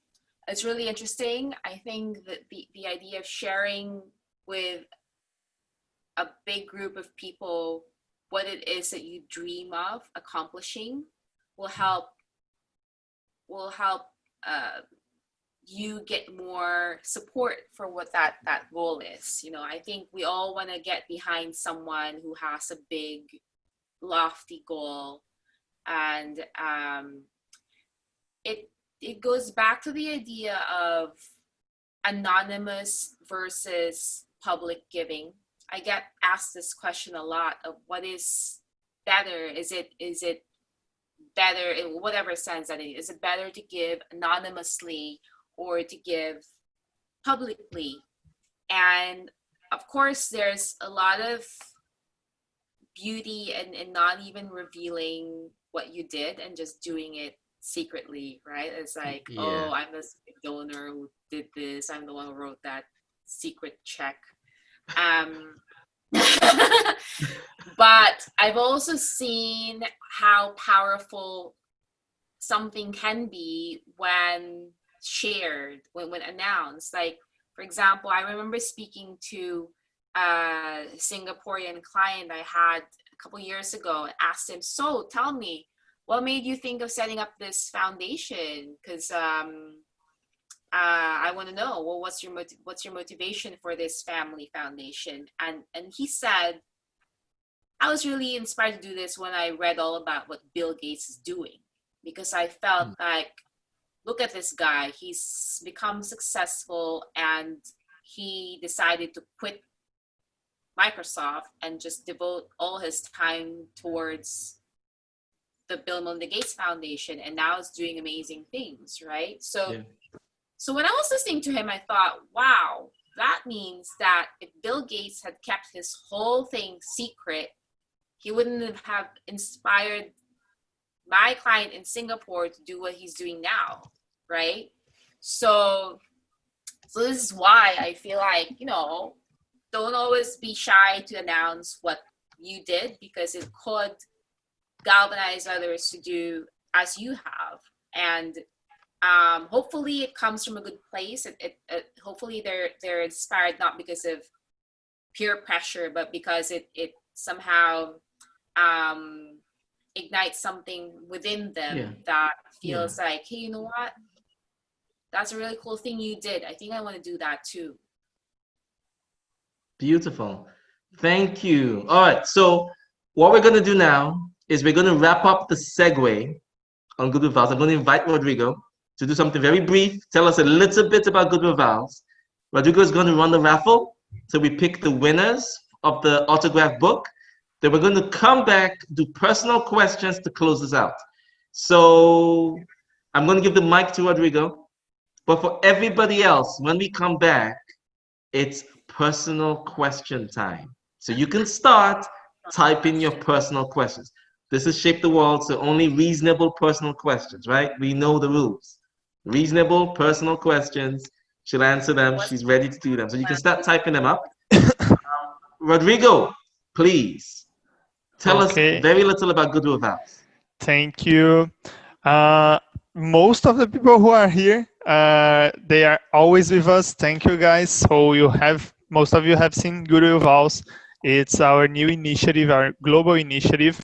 really interesting. I think that the idea of sharing with a big group of people what it is that you dream of accomplishing will help you get more support for what that goal is. I think we all want to get behind someone who has a big, lofty goal, and it goes back to the idea of anonymous versus public giving. I get asked this question a lot of what is better. Is it better in whatever sense that it is? Is it better to give anonymously or to give publicly? And of course, there's a lot of beauty in not even revealing what you did and just doing it secretly, right? It's like, oh, I'm the donor who did this. I'm the one who wrote that secret check. But I've also seen how powerful something can be when shared, when announced. Like, for example, I remember speaking to a Singaporean client I had a couple years ago and asked him, so tell me, what made you think of setting up this foundation? Because I want to know, well, what's your motivation for this family foundation? And he said, I was really inspired to do this when I read all about what Bill Gates is doing, because I felt like, look at this guy, he's become successful and he decided to quit Microsoft and just devote all his time towards the Bill and Melinda Gates Foundation, and now it's doing amazing things, right? So when I was listening to him, I thought, wow, that means that if Bill Gates had kept his whole thing secret, he wouldn't have inspired my client in Singapore to do what he's doing now, right? So this is why I feel like, don't always be shy to announce what you did, because it could galvanize others to do as you have. And hopefully it comes from a good place. Hopefully they're inspired not because of peer pressure, but because it somehow ignites something within them that feels like, hey, you know what? That's a really cool thing you did. I think I want to do that too. Beautiful. Thank you. All right. So what we're going to do now is we're going to wrap up the segue on Goodwill Vows. I'm going to invite Rodrigo to do something very brief. Tell us a little bit about Goodwill Vows. Rodrigo is going to run the raffle. So we pick the winners of the autograph book. Then we're going to come back, do personal questions to close this out. So I'm going to give the mic to Rodrigo. But for everybody else, when we come back, it's personal question time. So you can start typing your personal questions. This is Shape the World, so only reasonable personal questions, right? We know the rules. Reasonable personal questions. She'll answer them. She's ready to do them. So you can start typing them up. Rodrigo, please tell us very little about Goodwill Vows. Thank you. Most of the people who are here, they are always with us. Thank you, guys. So most of you have seen Goodwill Vows. It's our new initiative, our global initiative.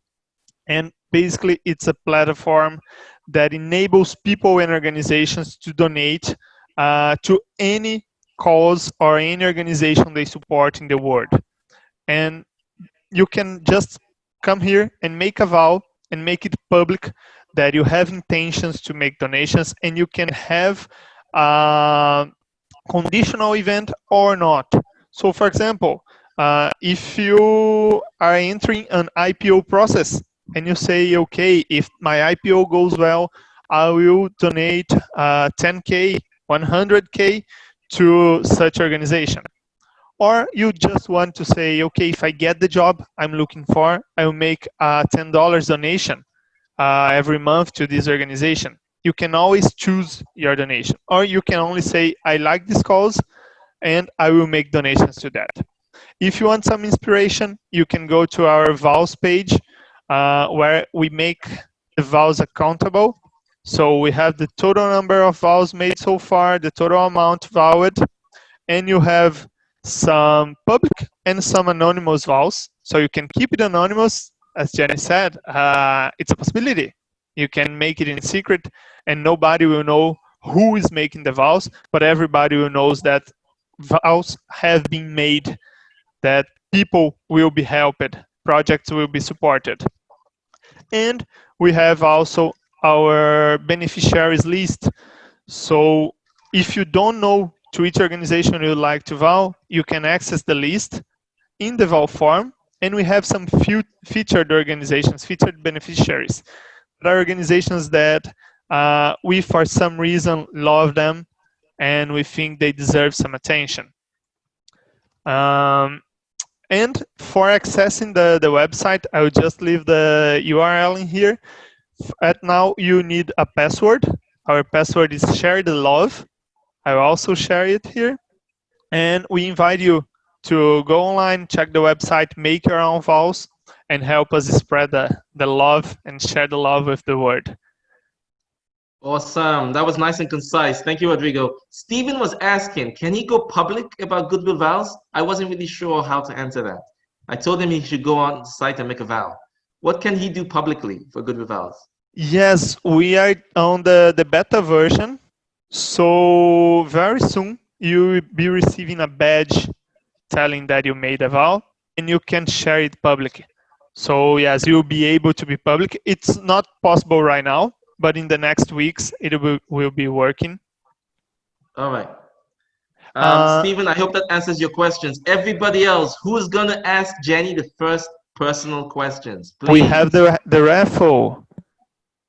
And basically, it's a platform that enables people and organizations to donate to any cause or any organization they support in the world. And you can just come here and make a vow and make it public that you have intentions to make donations, and you can have a conditional event or not. So for example, if you are entering an IPO process and you say, okay, if my IPO goes well, I will donate 10K, 100K to such organization. Or you just want to say, okay, if I get the job I'm looking for, I will make a $10 donation every month to this organization. You can always choose your donation. Or you can only say, I like this cause, and I will make donations to that. If you want some inspiration, you can go to our vows page, where we make the vows accountable. So we have the total number of vows made so far, the total amount vowed, and you have some public and some anonymous vows. So you can keep it anonymous. As Jenny said, it's a possibility. You can make it in secret and nobody will know who is making the vows, but everybody will know that vows have been made, that people will be helped, projects will be supported. And we have also our beneficiaries list. So if you don't know to which organization you would like to vow, you can access the list in the vow form, and we have some featured organizations, featured beneficiaries. There are organizations that we, for some reason, love them, and we think they deserve some attention. And for accessing the website, I will just leave the URL in here. At now, you need a password. Our password is share the love. I will also share it here. And we invite you to go online, check the website, make your own vows, and help us spread the love and share the love with the world. Awesome. That was nice and concise. Thank you, Rodrigo. Stephen was asking, can he go public about Goodwill Vows? I wasn't really sure how to answer that. I told him he should go on the site and make a vow. What can he do publicly for Goodwill Vows? Yes, we are on the beta version. So very soon you will be receiving a badge telling that you made a vow, and you can share it publicly. So yes, you'll be able to be public. It's not possible right now, but in the next weeks it will be working. All right. Stephen, I hope that answers your questions. Everybody else, who is going to ask Jenny the first personal questions? Please. We have the raffle.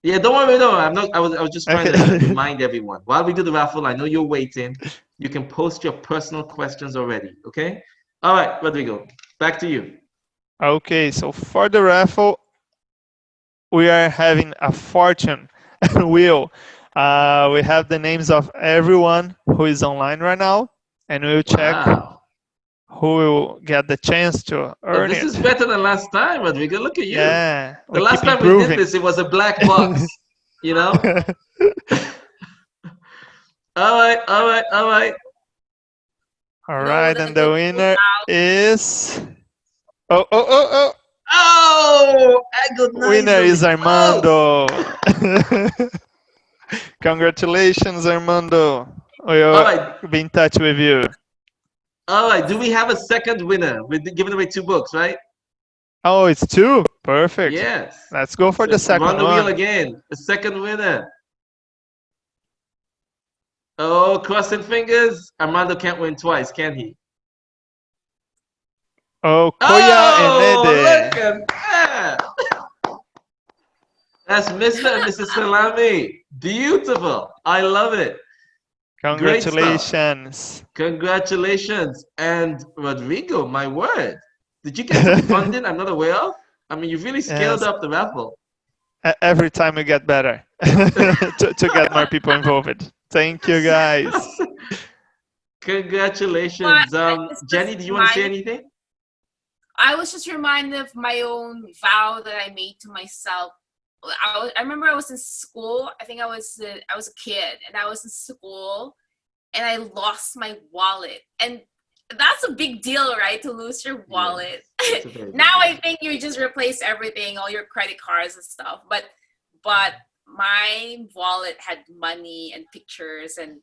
Yeah, don't worry, no, I'm not. I was just trying to remind everyone. While we do the raffle, I know you're waiting. You can post your personal questions already. Okay. All right, Rodrigo, back to you. Okay, so for the raffle, we are having a fortune wheel. We have the names of everyone who is online right now, and we'll check who will get the chance to earn this it. This is better than last time, Rodrigo. Look at you. Yeah, the last time we did this, it was a black box, you know? All right. All right, and the winner is... Oh! Winner is Armando. Congratulations, Armando. We'll be in touch with you. All right, do we have a second winner? We're giving away 2 books, right? Oh, it's 2. Perfect. Yes. Let's go for the second one. Run the wheel again. The second winner. Oh, crossing fingers. Armando can't win twice, can he? Oh, Koya and Oh, Ede. look at that. That's Mr. and Mrs. Salami. Beautiful. I love it. Great stuff. Congratulations. Congratulations. And Rodrigo, my word. Did you get some funding I'm not aware of? I mean, you've really scaled Yes. up the raffle. Every time we get better to get more people involved. Thank you, guys. Congratulations. Jenny, do you want to say anything? I was just reminded of my own vow that I made to myself. I remember I was in school. I think I was a kid, and I was in school, and I lost my wallet. And that's a big deal, right? To lose your wallet. Yes, Now I think you just replace everything, all your credit cards and stuff. But my wallet had money and pictures. And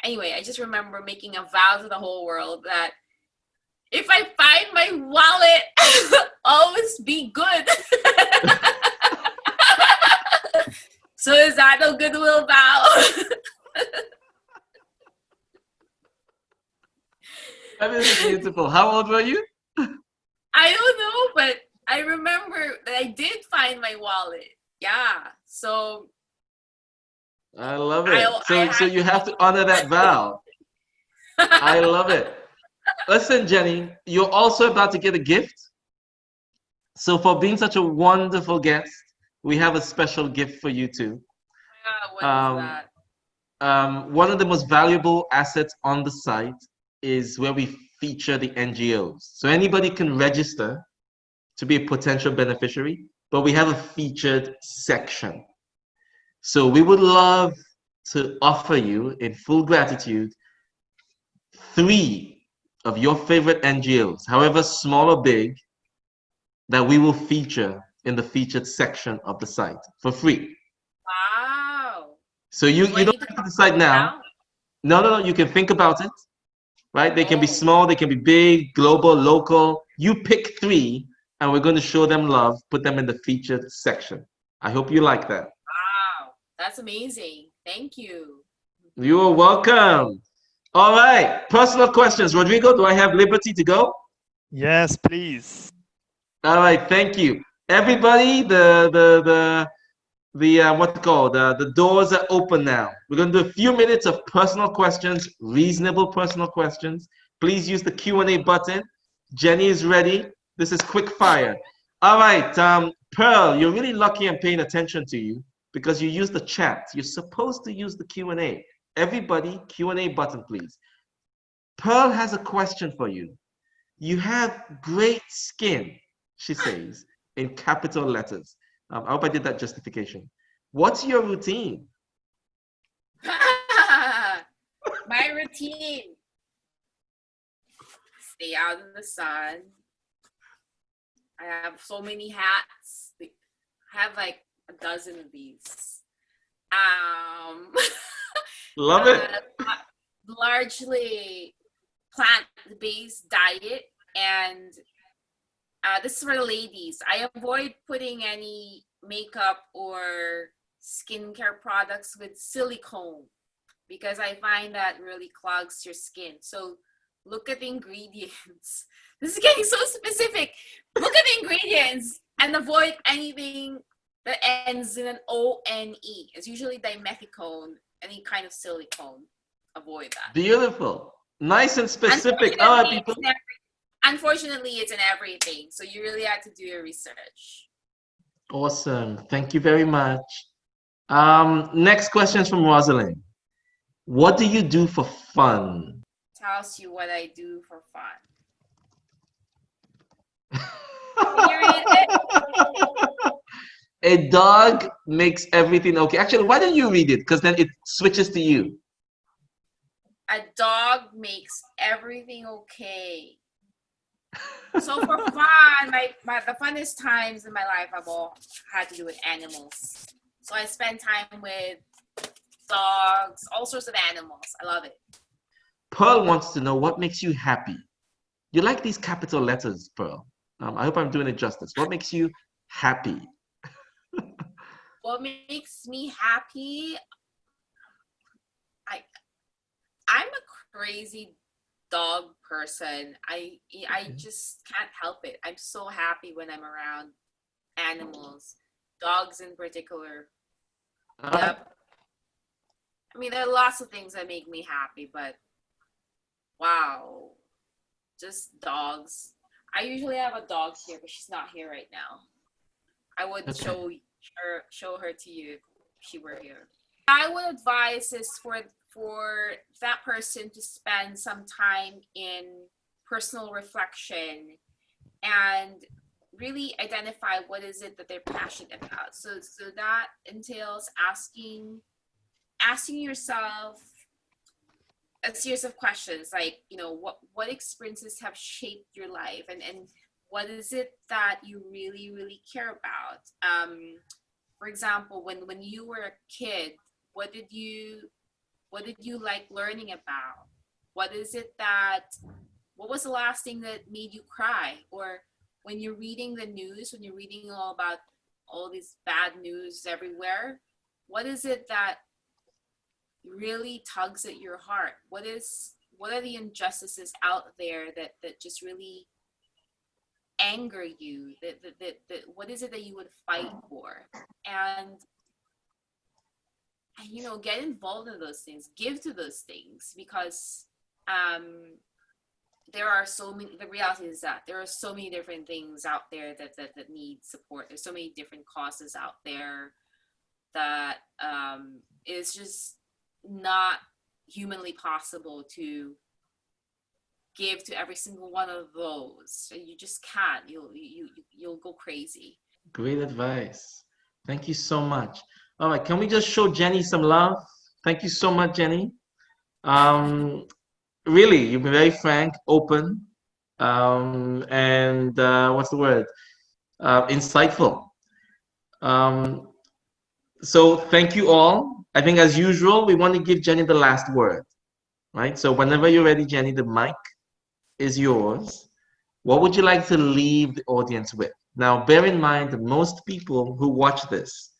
anyway, I just remember making a vow to the whole world that if I find my wallet, always be good. So is that a goodwill vow? That is beautiful. How old were you? I don't know, but I remember that I did find my wallet. Yeah. So I love it. So you have to honor that vow. I love it. Listen, Jenny, you're also about to get a gift. So for being such a wonderful guest, we have a special gift for you too. what is that? One of the most valuable assets on the site is where we feature the NGOs. So anybody can register to be a potential beneficiary, but we have a featured section. So we would love to offer you, in full gratitude, 3 of your favorite NGOs, however small or big, that we will feature in the featured section of the site for free. Wow. So you don't have to decide now. No, you can think about it, right? They can be small, they can be big, global, local. You pick 3 and we're going to show them love, put them in the featured section. I hope you like that. Wow, that's amazing. Thank you. You are welcome. All right, personal questions. Rodrigo, do I have liberty to go? Yes, please. All right, thank you. Everybody, the doors are open now. We're going to do a few minutes of personal questions, reasonable personal questions. Please use the Q&A button. Jenny is ready. This is quick fire. All right, Pearl, you're really lucky I'm paying attention to you because you use the chat. You're supposed to use the Q&A. Everybody, Q&A button, please. Pearl has a question for you. You have great skin, she says, in capital letters. I hope I did that justification. What's your routine? My routine. Stay out in the sun. I have so many hats. I have like a dozen of these. Love it. Largely plant-based diet, and this is for the ladies. I avoid putting any makeup or skincare products with silicone because I find that really clogs your skin. So look at the ingredients. This is getting so specific. Look at the ingredients and avoid anything that ends in an O-N-E. It's usually dimethicone, any kind of silicone. Avoid that. Beautiful. Nice and specific. All right, people. Unfortunately, it's in everything. So you really have to do your research. Awesome. Thank you very much. Next question is from Rosalind. What do you do for fun? Tells you what I do for fun. A dog makes everything okay. Actually, why don't you read it? Because then it switches to you. A dog makes everything okay. So for fun, the funnest times in my life I've all had to do with animals. So I spend time with dogs, all sorts of animals. I love it. Pearl wants to know what makes you happy. You like these capital letters, Pearl. I hope I'm doing it justice. What makes you happy? What makes me happy? I'm a crazy dog person. I just can't help it. I'm so happy when I'm around animals, dogs in particular. Yep. I mean, there are lots of things that make me happy, but wow, just dogs. I usually have a dog here, but she's not here right now. I would show her to you if she were here. I would advise is for that person to spend some time in personal reflection and really identify what is it that they're passionate about. So that entails asking yourself a series of questions like, what experiences have shaped your life, and what is it that you really, really care about? For example, when you were a kid, what did you like learning about? What was the last thing that made you cry? Or when you're reading the news, when you're reading all about all these bad news everywhere, what is it that really tugs at your heart? What are the injustices out there that just really anger you? That what is it that you would fight for? And get involved in those things, give to those things, because there are so many. The reality is that there are so many different things out there that need support. There's so many different causes out there that is just not humanly possible to give to every single one of those. You just can't. You'll go crazy. Great advice. Thank you so much. All right, can we just show Jenny some love? Thank you so much, Jenny. Really, you've been very frank, open, and what's the word? Insightful. So thank you all. I think as usual, we want to give Jenny the last word, right? So whenever you're ready, Jenny, the mic is yours. What would you like to leave the audience with? Now, bear in mind that most people who watch this,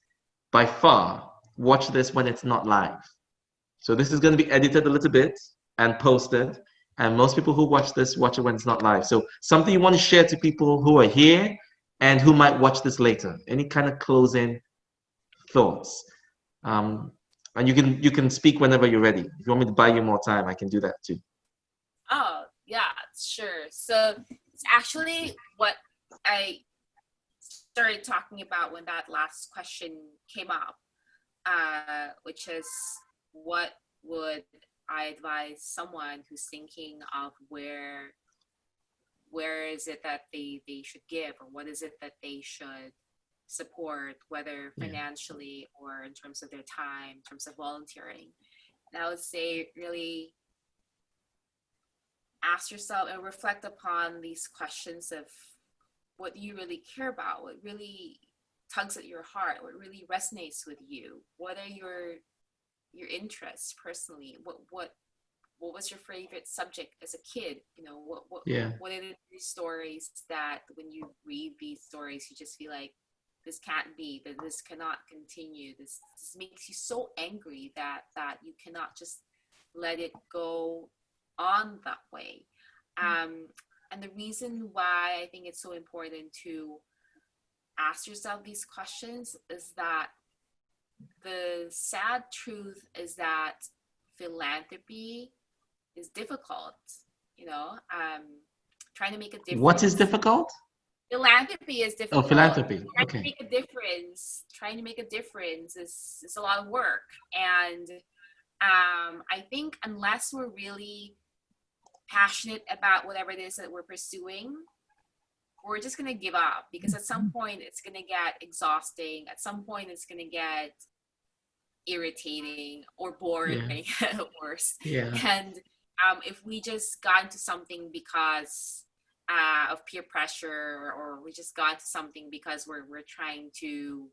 by far, watch this when it's not live. So this is going to be edited a little bit and posted. And most people who watch this watch it when it's not live. So something you want to share to people who are here and who might watch this later. Any kind of closing thoughts? And you can speak whenever you're ready. If you want me to buy you more time, I can do that too. Oh, yeah, sure. So it's actually what I started talking about when that last question came up, which is, what would I advise someone who's thinking of where is it that they should give, or what is it that they should support, whether financially or in terms of their time, in terms of volunteering. And I would say really ask yourself and reflect upon these questions of what do you really care about, what really tugs at your heart, what really resonates with you, what are your interests personally, what was your favorite subject as a kid, what are the stories that when you read these stories you just feel like this can't be, that this cannot continue, this makes you so angry that you cannot just let it go on that way. And the reason why I think it's so important to ask yourself these questions is that the sad truth is that philanthropy is difficult, trying to make a difference. What is difficult? Philanthropy is difficult. Oh, philanthropy. Trying to make a difference is a lot of work. And I think unless we're really passionate about whatever it is that we're pursuing, we're just going to give up, because at some point it's going to get exhausting. At some point it's going to get irritating or boring at worst. And if we just got into something because of peer pressure, or we just got into something because we're trying to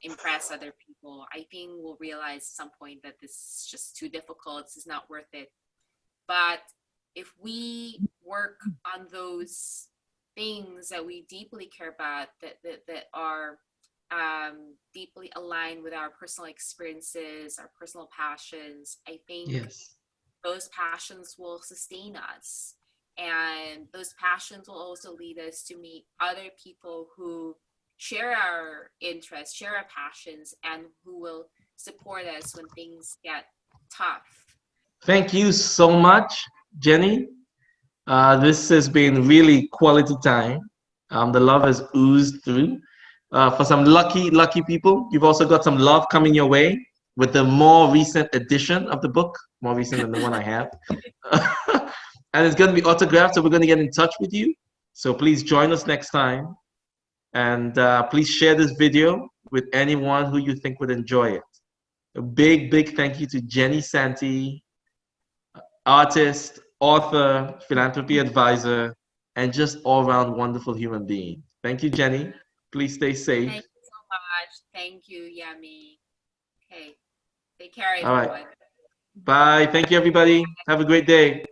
impress other people, I think we'll realize at some point that this is just too difficult. This is not worth it. But if we work on those things that we deeply care about, that are deeply aligned with our personal experiences, our personal passions, I think those passions will sustain us. And those passions will also lead us to meet other people who share our interests, share our passions, and who will support us when things get tough. Thank you so much, Jenny. This has been really quality time. The love has oozed through. For some lucky people, you've also got some love coming your way with the more recent edition of the book, more recent than the one I have. And it's going to be autographed, so we're going to get in touch with you. So please join us next time. And please share this video with anyone who you think would enjoy it. A big thank you to Jenny Santi, artist, author, philanthropy advisor, and just all-around wonderful human being. Thank you, Jenny. Please stay safe. Thank you so much. Thank you, Yemi. Okay. Take care, All everyone. right. Bye. Thank you, everybody. Have a great day.